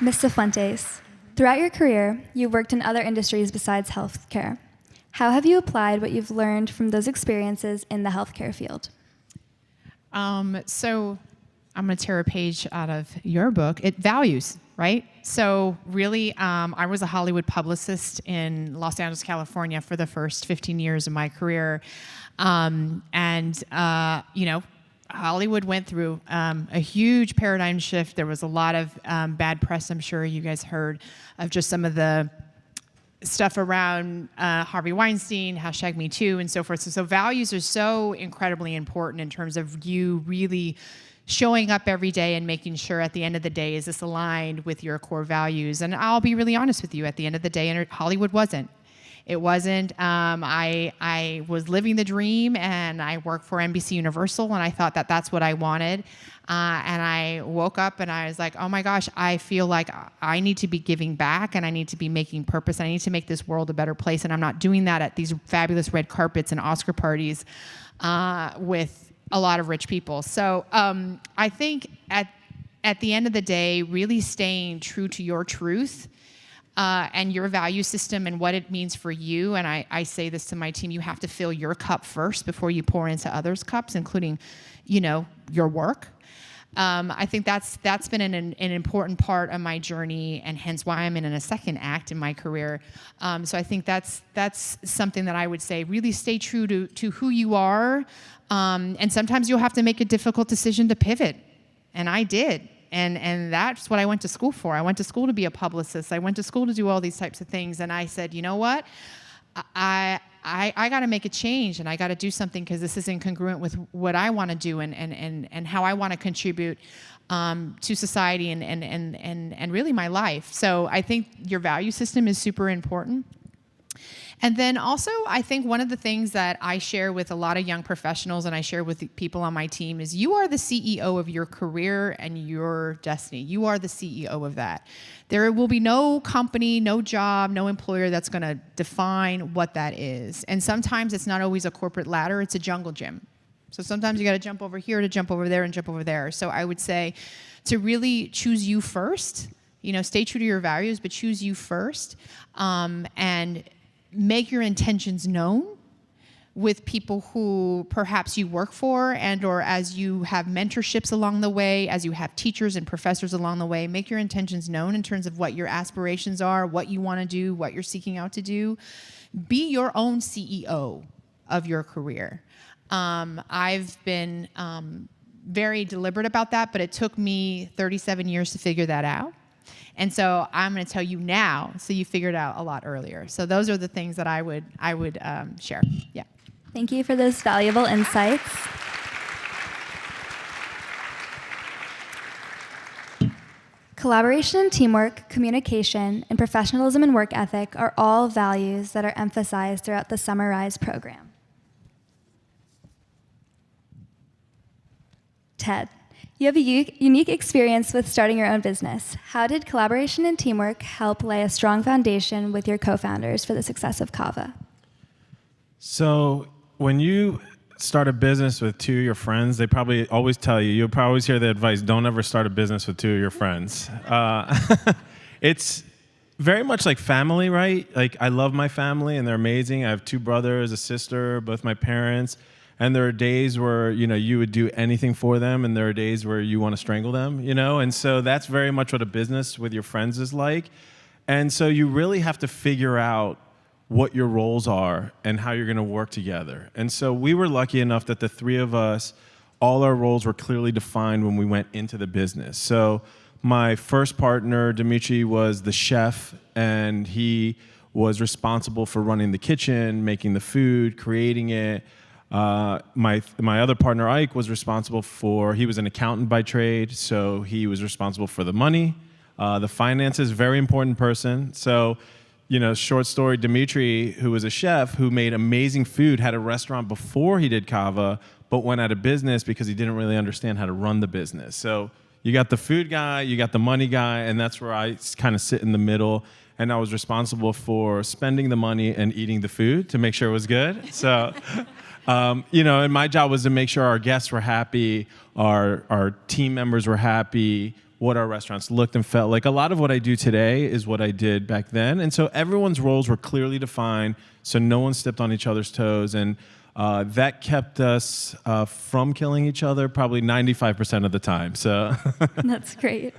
Ms. Cifuentes, throughout your career, you've worked in other industries besides healthcare. How have you applied what you've learned from those experiences in the healthcare field? So I'm going to tear a page out of your book. It values, right? So really, I was a Hollywood publicist in Los Angeles, California for the first 15 years of my career. Hollywood went through a huge paradigm shift. There was a lot of bad press, I'm sure you guys heard, of just some of the stuff around Harvey Weinstein, #MeToo, and so forth. So values are so incredibly important in terms of you really showing up every day and making sure at the end of the day, is this aligned with your core values? And I'll be really honest with you, at the end of the day, Hollywood wasn't. It wasn't. I was living the dream, and I worked for NBC Universal, and I thought that that's what I wanted. And I woke up and I was like, oh my gosh, I feel like I need to be giving back, and I need to be making purpose. I need to make this world a better place, and I'm not doing that at these fabulous red carpets and Oscar parties with a lot of rich people. So I think at the end of the day, really staying true to your truth and your value system and what it means for you. And I say this to my team: you have to fill your cup first before you pour into others' cups, including, your work. I think that's been an important part of my journey, and hence why I'm in a second act in my career. So I think that's something that I would say: really stay true to who you are. And sometimes you'll have to make a difficult decision to pivot, and I did. And that's what I went to school for. I went to school to be a publicist. I went to school to do all these types of things. And I said, you know what? I got to make a change, and I got to do something, because this is incongruent with what I want to do and how I want to contribute to society and really my life. So I think your value system is super important. And then also, I think one of the things that I share with a lot of young professionals, and I share with the people on my team, is you are the CEO of your career and your destiny. You are the CEO of that. There will be no company, no job, no employer that's going to define what that is. And sometimes it's not always a corporate ladder, it's a jungle gym. So sometimes you got to jump over here to jump over there and jump over there. So I would say to really choose you first, stay true to your values, but choose you first, and make your intentions known with people who perhaps you work for, and or as you have mentorships along the way, as you have teachers and professors along the way. Make your intentions known in terms of what your aspirations are, what you want to do, what you're seeking out to do. Be your own CEO of your career. I've been very deliberate about that, but it took me 37 years to figure that out. And so I'm going to tell you now, so you figured it out a lot earlier. So those are the things that I would share. Yeah. Thank you for those valuable insights. Collaboration and teamwork, communication, and professionalism and work ethic are all values that are emphasized throughout the Summer Rise program. Ted, you have a unique experience with starting your own business. How did collaboration and teamwork help lay a strong foundation with your co-founders for the success of Kava? So when you start a business with two of your friends, they probably always tell you, you'll probably always hear the advice, don't ever start a business with two of your friends. It's very much like family, right? Like, I love my family and they're amazing. I have two brothers, a sister, both my parents. And there are days where, you would do anything for them, and there are days where you want to strangle them, And so that's very much what a business with your friends is like. And so you really have to figure out what your roles are and how you're going to work together. And so we were lucky enough that the three of us, all our roles were clearly defined when we went into the business. So my first partner, Dimitri, was the chef, and he was responsible for running the kitchen, making the food, creating it. My other partner, Ike, was responsible for, he was an accountant by trade, so he was responsible for the money, the finances, very important person. So, short story, Dimitri, who was a chef, who made amazing food, had a restaurant before he did Kava, but went out of business because he didn't really understand how to run the business. So you got the food guy, you got the money guy, and that's where I kind of sit in the middle. And I was responsible for spending the money and eating the food to make sure it was good. So, and my job was to make sure our guests were happy, our team members were happy, what our restaurants looked and felt like. A lot of what I do today is what I did back then. And so everyone's roles were clearly defined, so no one stepped on each other's toes. And that kept us from killing each other probably 95% of the time. So That's great.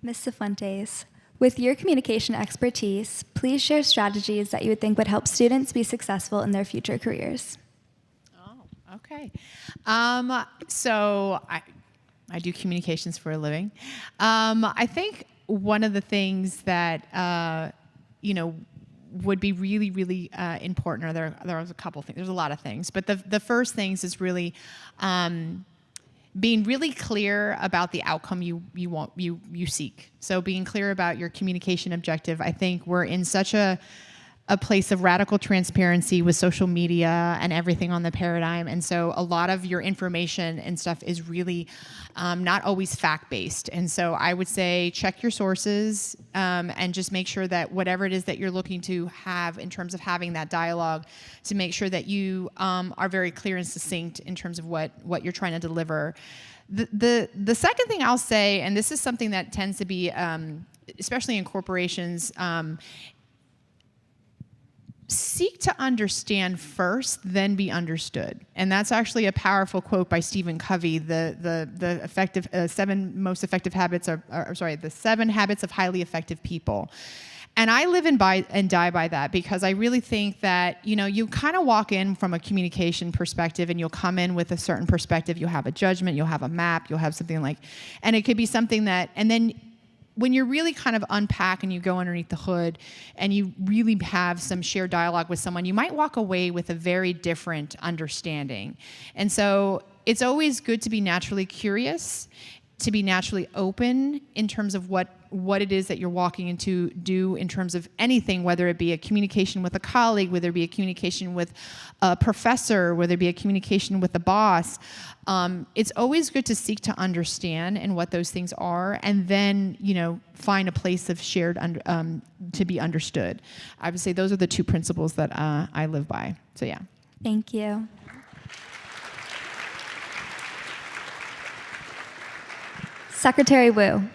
Ms. Cifuentes, with your communication expertise, please share strategies that you would think would help students be successful in their future careers. Okay. So I do communications for a living. I think one of the things that, would be really, really important, or there was a couple things, there's a lot of things, but the first things is really being really clear about the outcome you seek. So being clear about your communication objective. I think we're in such a place of radical transparency with social media and everything on the paradigm. And so a lot of your information and stuff is really not always fact-based. And so I would say check your sources and just make sure that whatever it is that you're looking to have in terms of having that dialogue, to make sure that you are very clear and succinct in terms of what you're trying to deliver. The second thing I'll say, and this is something that tends to be, especially in corporations, seek to understand first, then be understood. And that's actually a powerful quote by Stephen Covey. The effective the 7 habits of highly effective people. And I live and die by that, because I really think that, you kind of walk in from a communication perspective, and you'll come in with a certain perspective. You'll have a judgment, you'll have a map, you'll have something like, and it could be something that, and then when you really kind of unpack and you go underneath the hood and you really have some shared dialogue with someone, you might walk away with a very different understanding. And so it's always good to be naturally curious, to be naturally open in terms of what it is that you're walking into do in terms of anything, whether it be a communication with a colleague, whether it be a communication with a professor, whether it be a communication with a boss. It's always good to seek to understand and what those things are, and then, find a place of shared to be understood. I would say those are the 2 principles that I live by. So yeah. Thank you. Secretary Wu,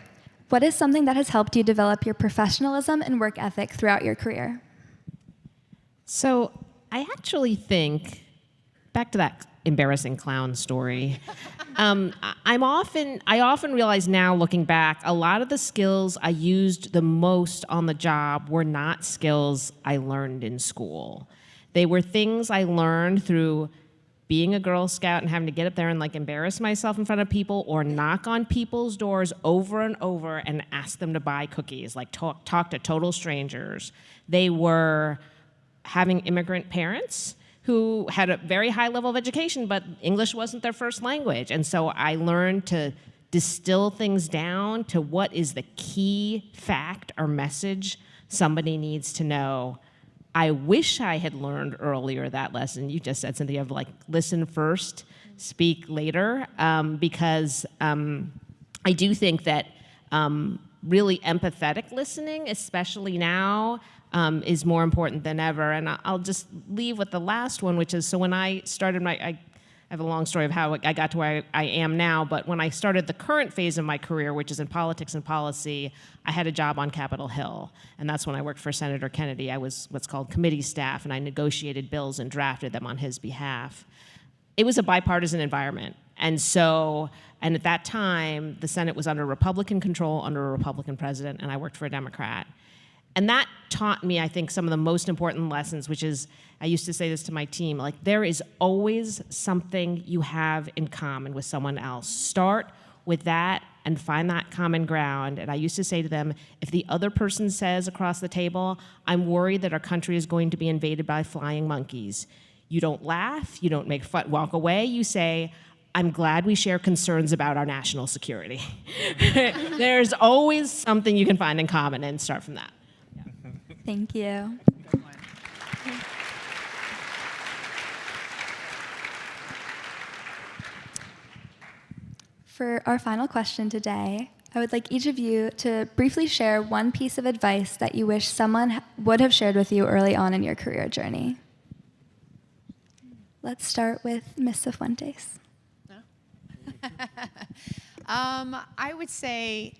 what is something that has helped you develop your professionalism and work ethic throughout your career? So I actually think, back to that embarrassing clown story, I often realize now, looking back, a lot of the skills I used the most on the job were not skills I learned in school. They were things I learned through being a Girl Scout and having to get up there and embarrass myself in front of people, or knock on people's doors over and over and ask them to buy cookies, talk to total strangers. They were having immigrant parents who had a very high level of education, but English wasn't their first language. And so I learned to distill things down to what is the key fact or message somebody needs to know. I wish I had learned earlier that lesson. You just said something of listen first, speak later, because I do think that really empathetic listening, especially now, is more important than ever. And I'll just leave with the last one, which is, so when I started I have a long story of how I got to where I am now, but when I started the current phase of my career, which is in politics and policy, I had a job on Capitol Hill. And that's when I worked for Senator Kennedy. I was what's called committee staff, and I negotiated bills and drafted them on his behalf. It was a bipartisan environment. And at that time, the Senate was under Republican control, under a Republican president, and I worked for a Democrat. And that taught me, I think, some of the most important lessons, which is, I used to say this to my team, there is always something you have in common with someone else. Start with that and find that common ground. And I used to say to them, if the other person says across the table, I'm worried that our country is going to be invaded by flying monkeys, you don't laugh, you don't make fun, walk away, you say, I'm glad we share concerns about our national security. There's always something you can find in common, and start from that. Thank you. For our final question today, I would like each of you to briefly share one piece of advice that you wish someone would have shared with you early on in your career journey. Let's start with Ms. Cifuentes. I would say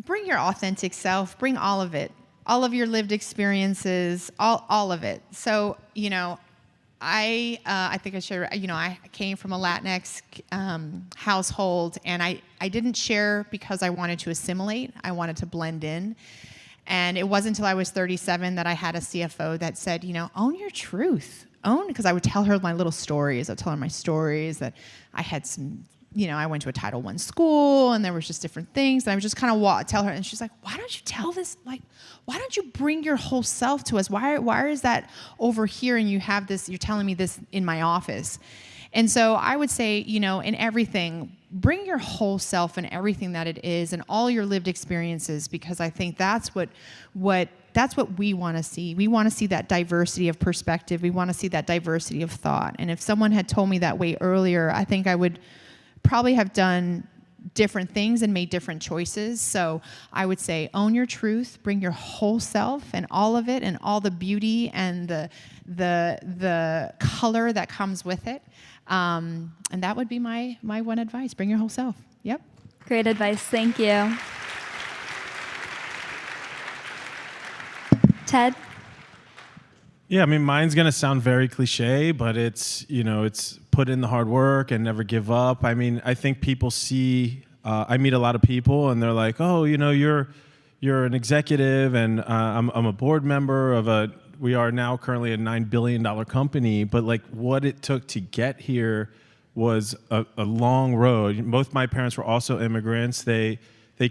bring your authentic self, bring all of it, all of your lived experiences, all of it. So, I think I shared, I came from a Latinx household, and I didn't share because I wanted to assimilate. I wanted to blend in. And it wasn't until I was 37 that I had a CFO that said, own your truth. Because I would tell her my little stories. I'd tell her my stories that I had some, I went to a Title I school, and there was just different things. And I would just kind of tell her, and she's like, why don't you tell this? Like, why don't you bring your whole self to us? Why is that over here and you have this, you're telling me this in my office? And so I would say, in everything, bring your whole self and everything that it is and all your lived experiences, because I think that's what we want to see. We want to see that diversity of perspective. We want to see that diversity of thought. And if someone had told me that way earlier, I think I would probably have done different things and made different choices. So I would say own your truth, bring your whole self and all of it and all the beauty and the color that comes with it. And that would be my one advice. Bring your whole self. Yep. Great advice. Thank you. Ted? Yeah, I mean, mine's going to sound very cliche, but it's put in the hard work and never give up. I mean, I think people see, I meet a lot of people and they're like, oh, you're an executive and I'm a board member we are now currently a $9 billion company, but like what it took to get here was a long road. Both my parents were also immigrants. They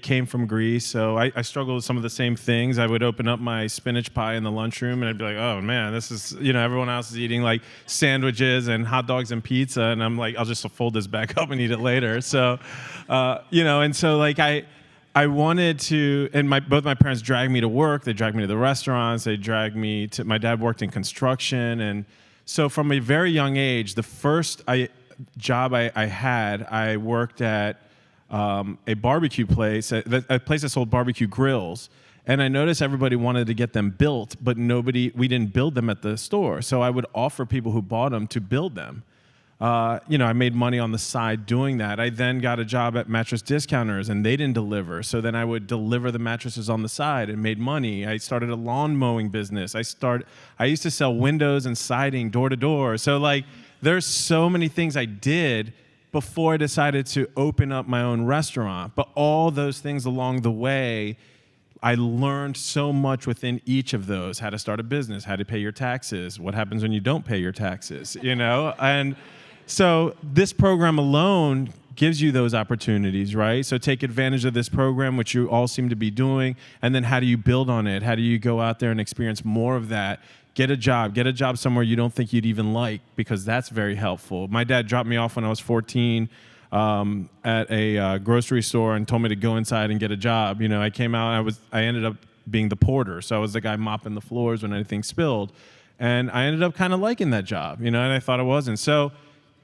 came from Greece, so I struggled with some of the same things. I would open up my spinach pie in the lunchroom, and I'd be like, oh man, this is, everyone else is eating like sandwiches and hot dogs and pizza, and I'm like, I'll just fold this back up and eat it later. So, and so like I wanted to, and both my parents dragged me to work. They dragged me to the restaurants. They dragged me to, my dad worked in construction. And so from a very young age, the first job I had, I worked at a barbecue place, a place that sold barbecue grills. And I noticed everybody wanted to get them built, but we didn't build them at the store. So I would offer people who bought them to build them. I made money on the side doing that. I then got a job at mattress discounters, and they didn't deliver. So then I would deliver the mattresses on the side and made money. I started a lawn mowing business. I used to sell windows and siding door to door. So like, there's so many things I did before I decided to open up my own restaurant. But all those things along the way, I learned so much within each of those: how to start a business, how to pay your taxes, what happens when you don't pay your taxes, and so this program alone gives you those opportunities, right? So take advantage of this program, which you all seem to be doing, and then how do you build on it? How do you go out there and experience more of that? Get a job somewhere you don't think you'd even like, because that's very helpful. My dad dropped me off when I was 14 at a grocery store and told me to go inside and get a job. I came out, I ended up being the porter. So I was the guy mopping the floors when anything spilled. And I ended up kind of liking that job, and I thought it wasn't. So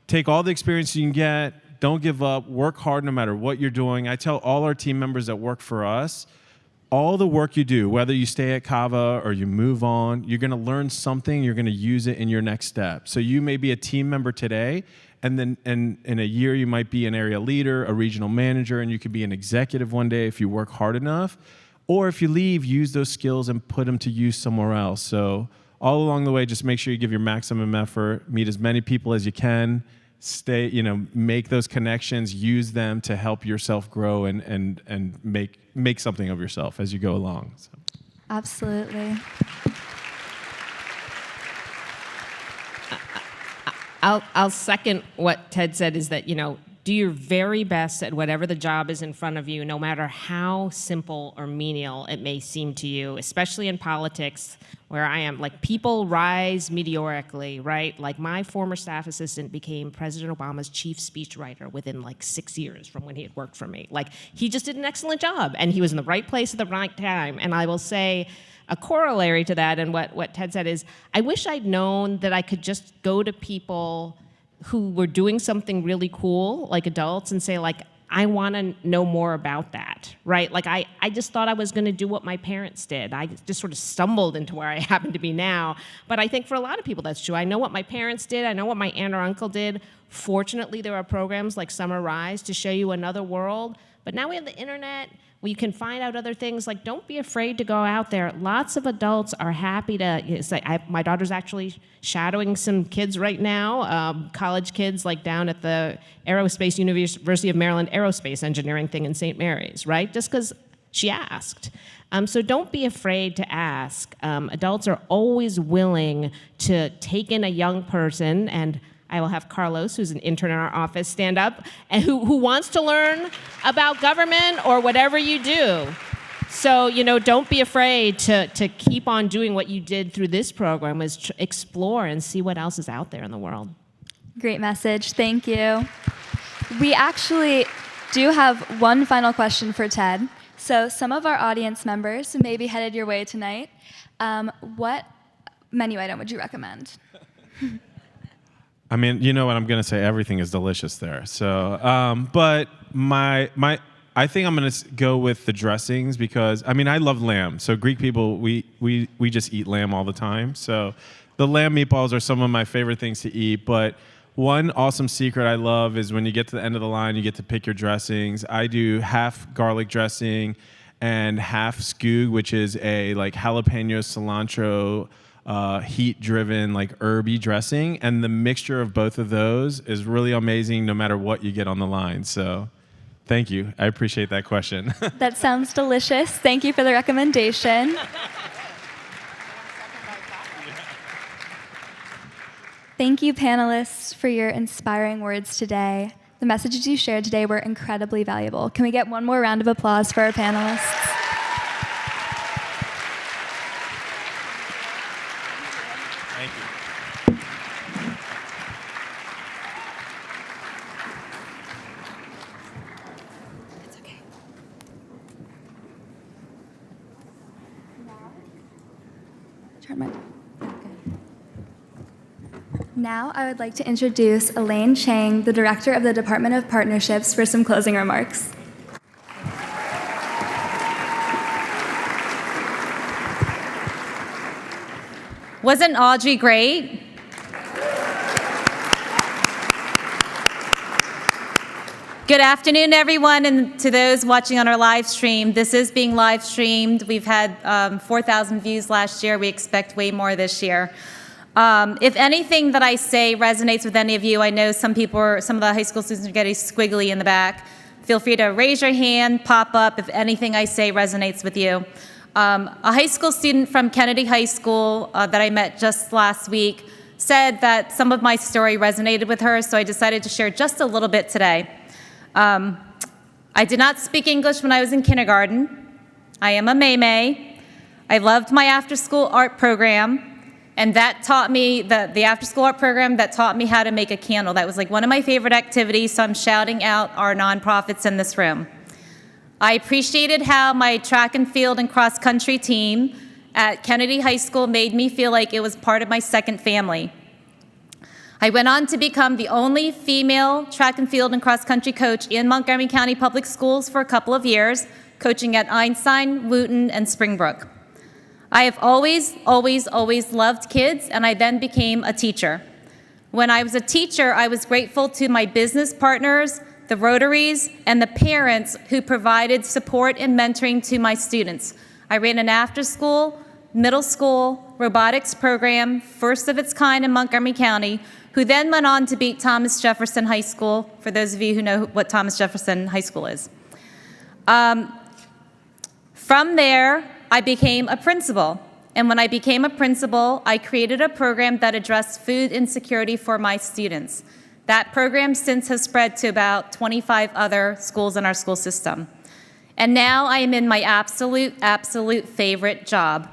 take all the experience you can get, don't give up, work hard no matter what you're doing. I tell all our team members that work for us, all the work you do, whether you stay at Cava or you move on, you're going to learn something, you're going to use it in your next step. So you may be a team member today, and then in a year you might be an area leader, a regional manager, and you could be an executive one day if you work hard enough. Or if you leave, use those skills and put them to use somewhere else. So all along the way, just make sure you give your maximum effort, meet as many people as you can, make those connections, use them to help yourself grow and make something of yourself as you go along. So. Absolutely. I'll second what Ted said, is that, do your very best at whatever the job is in front of you, no matter how simple or menial it may seem to you, especially in politics where I am. Like, people rise meteorically, right? Like, my former staff assistant became President Obama's chief speechwriter within like 6 years from when he had worked for me. Like, he just did an excellent job, and he was in the right place at the right time. And I will say, a corollary to that, and what Ted said, is I wish I'd known that I could just go to people who were doing something really cool, like adults, and say, like, I want to know more about that, right? Like I just thought I was going to do what my parents did. I just sort of stumbled into where I happen to be now. But I think for a lot of people that's true. I know what my parents did. I know what my aunt or uncle did. Fortunately, there are programs like Summer Rise to show you another world. But now we have the internet where you can find out other things. Like, don't be afraid to go out there. Lots of adults are happy to say, my daughter's actually shadowing some kids right now, college kids like down at the University of Maryland Aerospace Engineering thing in St. Mary's, right? Just because she asked. So don't be afraid to ask. Adults are always willing to take in a young person, and I will have Carlos, who's an intern in our office, stand up, and who wants to learn about government or whatever you do. So, don't be afraid to keep on doing what you did through this program, is explore and see what else is out there in the world. Great message. Thank you. We actually do have one final question for Ted. So some of our audience members may be headed your way tonight. What menu item would you recommend? I mean, you know what I'm going to say? Everything is delicious there. So, but I think I'm going to go with the dressings because, I mean, I love lamb. So Greek people, we just eat lamb all the time. So the lamb meatballs are some of my favorite things to eat. But one awesome secret I love is when you get to the end of the line, you get to pick your dressings. I do half garlic dressing and half scoog, which is a like jalapeno cilantro heat-driven, like herby dressing, and the mixture of both of those is really amazing no matter what you get on the line. So thank you. I appreciate that question. That sounds delicious. Thank you for the recommendation. Thank you, panelists, for your inspiring words today. The messages you shared today were incredibly valuable. Can we get one more round of applause for our panelists? Thank you. It's okay. Turn my. Now I would like to introduce Elaine Chang, the Director of the Department of Partnerships, for some closing remarks. Wasn't Audrey great? Good afternoon, everyone, and to those watching on our live stream. This is being live streamed. We've had 4,000 views last year. We expect way more this year. If anything that I say resonates with any of you, I know some of the high school students are getting squiggly in the back. Feel free to raise your hand, pop up if anything I say resonates with you. A high school student from Kennedy High School that I met just last week said that some of my story resonated with her, so I decided to share just a little bit today. I did not speak English when I was in kindergarten. I am a May. I loved my after-school art program, and that taught me, the after-school art program, that taught me how to make a candle. That was like one of my favorite activities, so I'm shouting out our nonprofits in this room. I appreciated how my track and field and cross-country team at Kennedy High School made me feel like it was part of my second family. I went on to become the only female track and field and cross-country coach in Montgomery County Public Schools for a couple of years, coaching at Einstein, Wooten, and Springbrook. I have always loved kids, and I then became a teacher. When I was a teacher, I was grateful to my business partners, the Rotaries, and the parents who provided support and mentoring to my students. I ran an after-school, middle school robotics program, first of its kind in Montgomery County, who then went on to beat Thomas Jefferson High School, for those of you who know what Thomas Jefferson High School is. From there, I became a principal. And when I became a principal, I created a program that addressed food insecurity for my students. That program since has spread to about 25 other schools in our school system. And now I am in my absolute favorite job.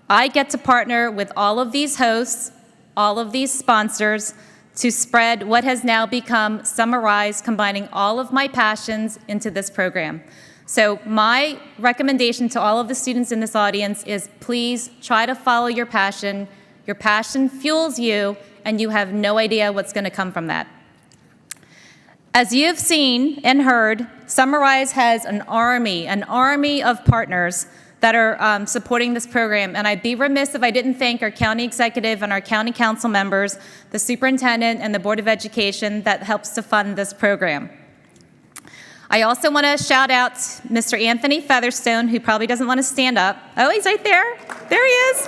I get to partner with all of these hosts, all of these sponsors, to spread what has now become Summer Rise, combining all of my passions into this program. So my recommendation to all of the students in this audience is please try to follow your passion. Your passion fuels you, and you have no idea what's going to come from that. As you have seen and heard, Summarize has an army of partners that are supporting this program. And I'd be remiss if I didn't thank our county executive and our county council members, the superintendent and the Board of Education that helps to fund this program. I also want to shout out Mr. Anthony Featherstone, who probably doesn't want to stand up. Oh, he's right there. There he is.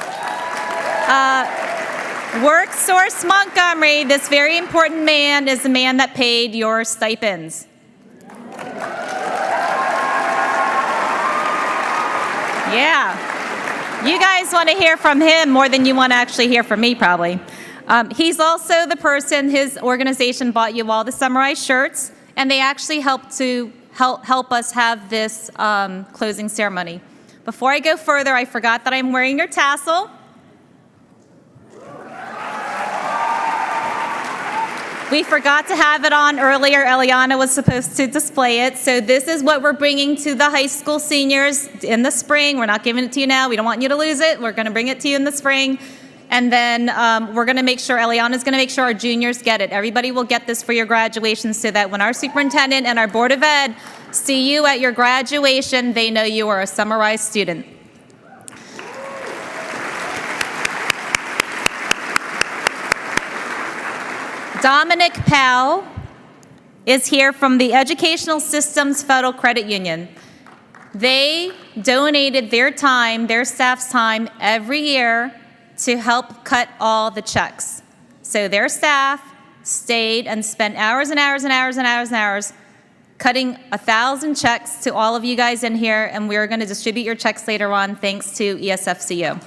WorkSource Montgomery, this very important man, is the man that paid your stipends. Yeah. You guys want to hear from him more than you want to actually hear from me, probably. He's also the person, his organization bought you all the Summarize shirts, and they actually help us have this closing ceremony. Before I go further, I forgot that I'm wearing your tassel. We forgot to have it on earlier. Eliana was supposed to display it. So this is what we're bringing to the high school seniors in the spring. We're not giving it to you now. We don't want you to lose it. We're going to bring it to you in the spring. And then we're going to make sure, Eliana's going to make sure our juniors get it. Everybody will get this for your graduation so that when our superintendent and our Board of Ed see you at your graduation, they know you are a Summarize student. Dominic Powell is here from the Educational Systems Federal Credit Union. They donated their time, their staff's time, every year to help cut all the checks. So their staff stayed and spent hours and hours and hours and hours and hours cutting 1,000 checks to all of you guys in here, and we're going to distribute your checks later on thanks to ESFCU.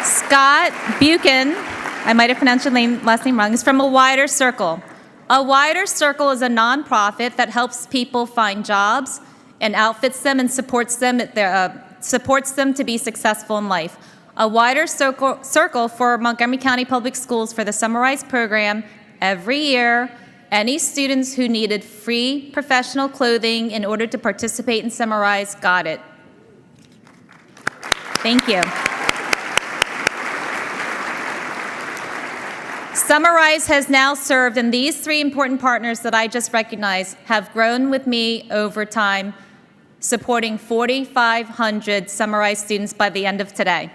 Scott Buchan, I might have pronounced your last name wrong, is from A Wider Circle. A Wider Circle is a nonprofit that helps people find jobs and outfits them and supports them to be successful in life. A Wider Circle for Montgomery County Public Schools for the Summarize program. Every year, any students who needed free professional clothing in order to participate in Summarize got it. Thank you. Summarize has now served, and these three important partners that I just recognized have grown with me over time, supporting 4,500 Summarize students by the end of today.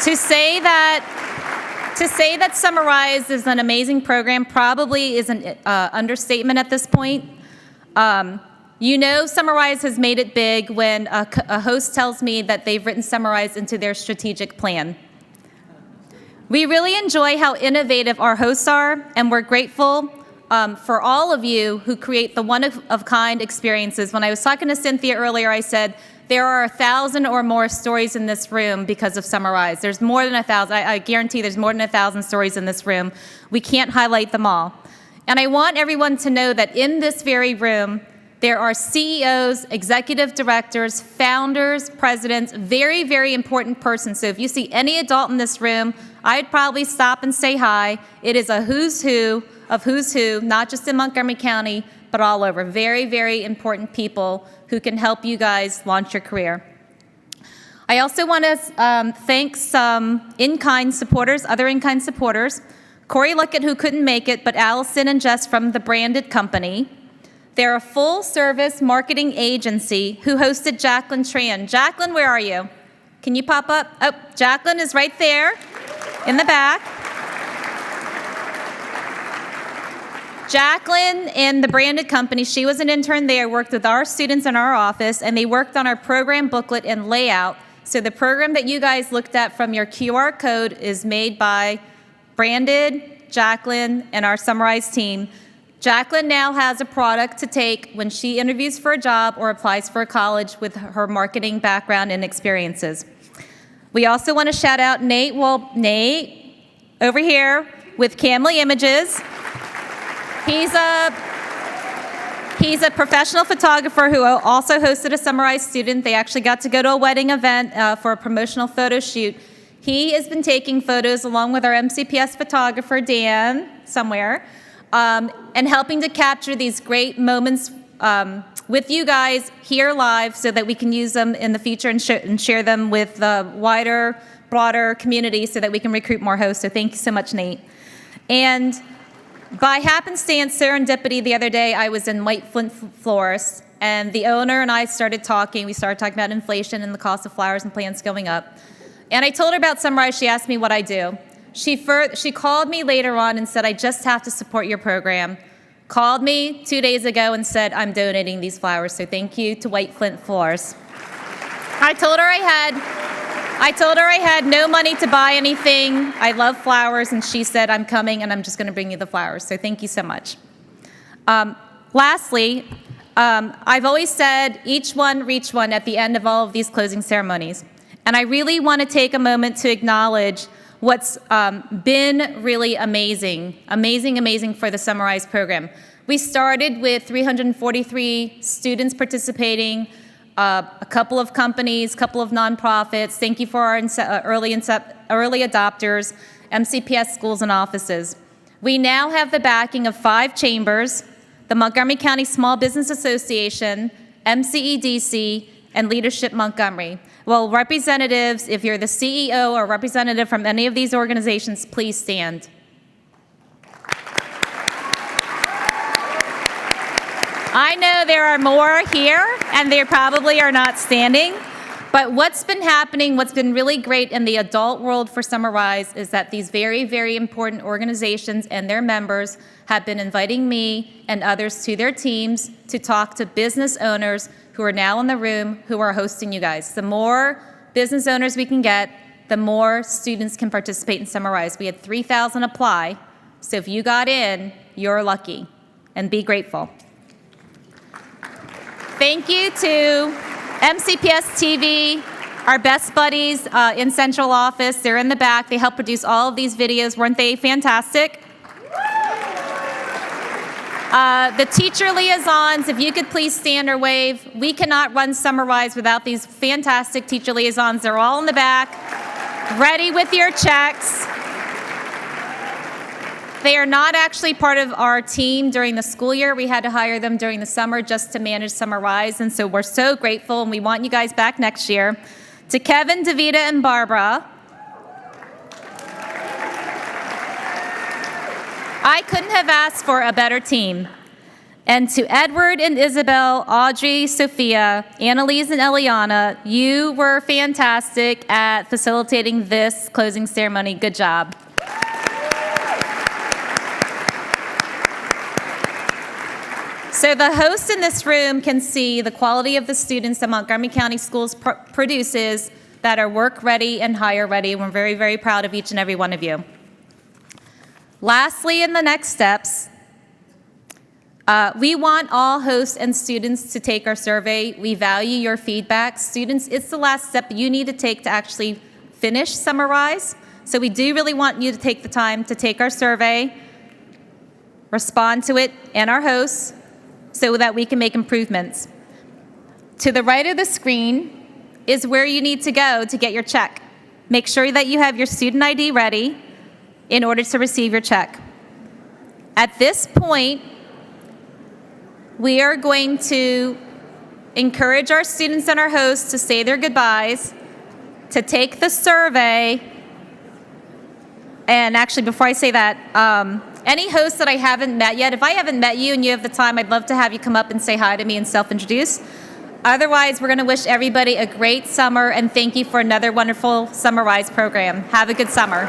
To say that Summarize is an amazing program probably is an understatement at this point. You know Summarize has made it big when a host tells me that they've written Summarize into their strategic plan. We really enjoy how innovative our hosts are, and we're grateful for all of you who create the one-of-kind experiences. When I was talking to Cynthia earlier, I said there are 1,000 or more stories in this room because of Summarize. There's more than 1,000. I guarantee there's more than 1,000 stories in this room. We can't highlight them all. And I want everyone to know that in this very room, there are CEOs, executive directors, founders, presidents, very, very important persons. So if you see any adult in this room, I'd probably stop and say hi. It is a who's who of who's who, not just in Montgomery County, but all over. Very, very important people who can help you guys launch your career. I also want to thank some in-kind supporters, other in-kind supporters. Corey Luckett, who couldn't make it, but Allison and Jess from the Branded Company. They're a full-service marketing agency who hosted Jacqueline Tran. Jacqueline, where are you? Can you pop up? Oh, Jacqueline is right there in the back. Jacqueline in the Branded Company, she was an intern there, worked with our students in our office, and they worked on our program booklet and layout. So the program that you guys looked at from your QR code is made by Branded, Jacqueline, and our Summarize team. Jacqueline now has a product to take when she interviews for a job or applies for a college with her marketing background and experiences. We also want to shout out Nate. Well, Nate, over here with Camley Images. He's a professional photographer who also hosted a Summarize student. They actually got to go to a wedding event for a promotional photo shoot. He has been taking photos along with our MCPS photographer, Dan, somewhere, and helping to capture these great moments with you guys here live so that we can use them in the future and share them with the wider broader community so that we can recruit more hosts. So thank you so much, Nate. And by happenstance, serendipity, the other day I was in White Flint Florist, and the owner and I started talking. We started talking about inflation and the cost of flowers and plants going up. And I told her about Sunrise. She asked me what I do. She called me later on and said, I just have to support your program. Called me 2 days ago and said, I'm donating these flowers, so thank you to White Flint Flowers. I told her I had no money to buy anything. I love flowers, and she said, I'm coming and I'm just gonna bring you the flowers, so thank you so much. Lastly, I've always said, each one reach one at the end of all of these closing ceremonies. And I really wanna take a moment to acknowledge what's been really amazing for the Summarize program. We started with 343 students participating, a couple of companies, a couple of nonprofits. Thank you for our early adopters, MCPS schools and offices. We now have the backing of 5 chambers, the Montgomery County Small Business Association, MCEDC, and Leadership Montgomery. Well, representatives, if you're the CEO or representative from any of these organizations, please stand. I know there are more here, and they probably are not standing, but what's been happening, what's been really great in the adult world for Summarize is that these very, very important organizations and their members have been inviting me and others to their teams to talk to business owners who are now in the room who are hosting you guys. The more business owners we can get, the more students can participate in Summarize. We had 3,000 apply, so if you got in, you're lucky, and be grateful. Thank you to MCPS TV, our best buddies in central office. They're in the back. They help produce all of these videos. Weren't they fantastic? The teacher liaisons, if you could please stand or wave. We cannot run Summarize without these fantastic teacher liaisons. They're all in the back, ready with your checks. They are not actually part of our team during the school year. We had to hire them during the summer just to manage Summarize, and so we're so grateful, and we want you guys back next year. To Kevin, Davita, and Barbara, I couldn't have asked for a better team. And to Edward and Isabel, Audrey, Sophia, Annalise, and Eliana, you were fantastic at facilitating this closing ceremony. Good job. So the hosts in this room can see the quality of the students that Montgomery County Schools produces that are work ready and hire ready. We're very, very proud of each and every one of you. Lastly, in the next steps, we want all hosts and students to take our survey. We value your feedback. Students, it's the last step you need to take to actually finish Summarize. So we do really want you to take the time to take our survey, respond to it and our hosts, so that we can make improvements. To the right of the screen is where you need to go to get your check. Make sure that you have your student ID ready in order to receive your check. At this point, we are going to encourage our students and our hosts to say their goodbyes, to take the survey, and actually before I say that, any hosts that I haven't met yet, if I haven't met you and you have the time, I'd love to have you come up and say hi to me and self-introduce. Otherwise, we're gonna wish everybody a great summer and thank you for another wonderful Summarize program. Have a good summer.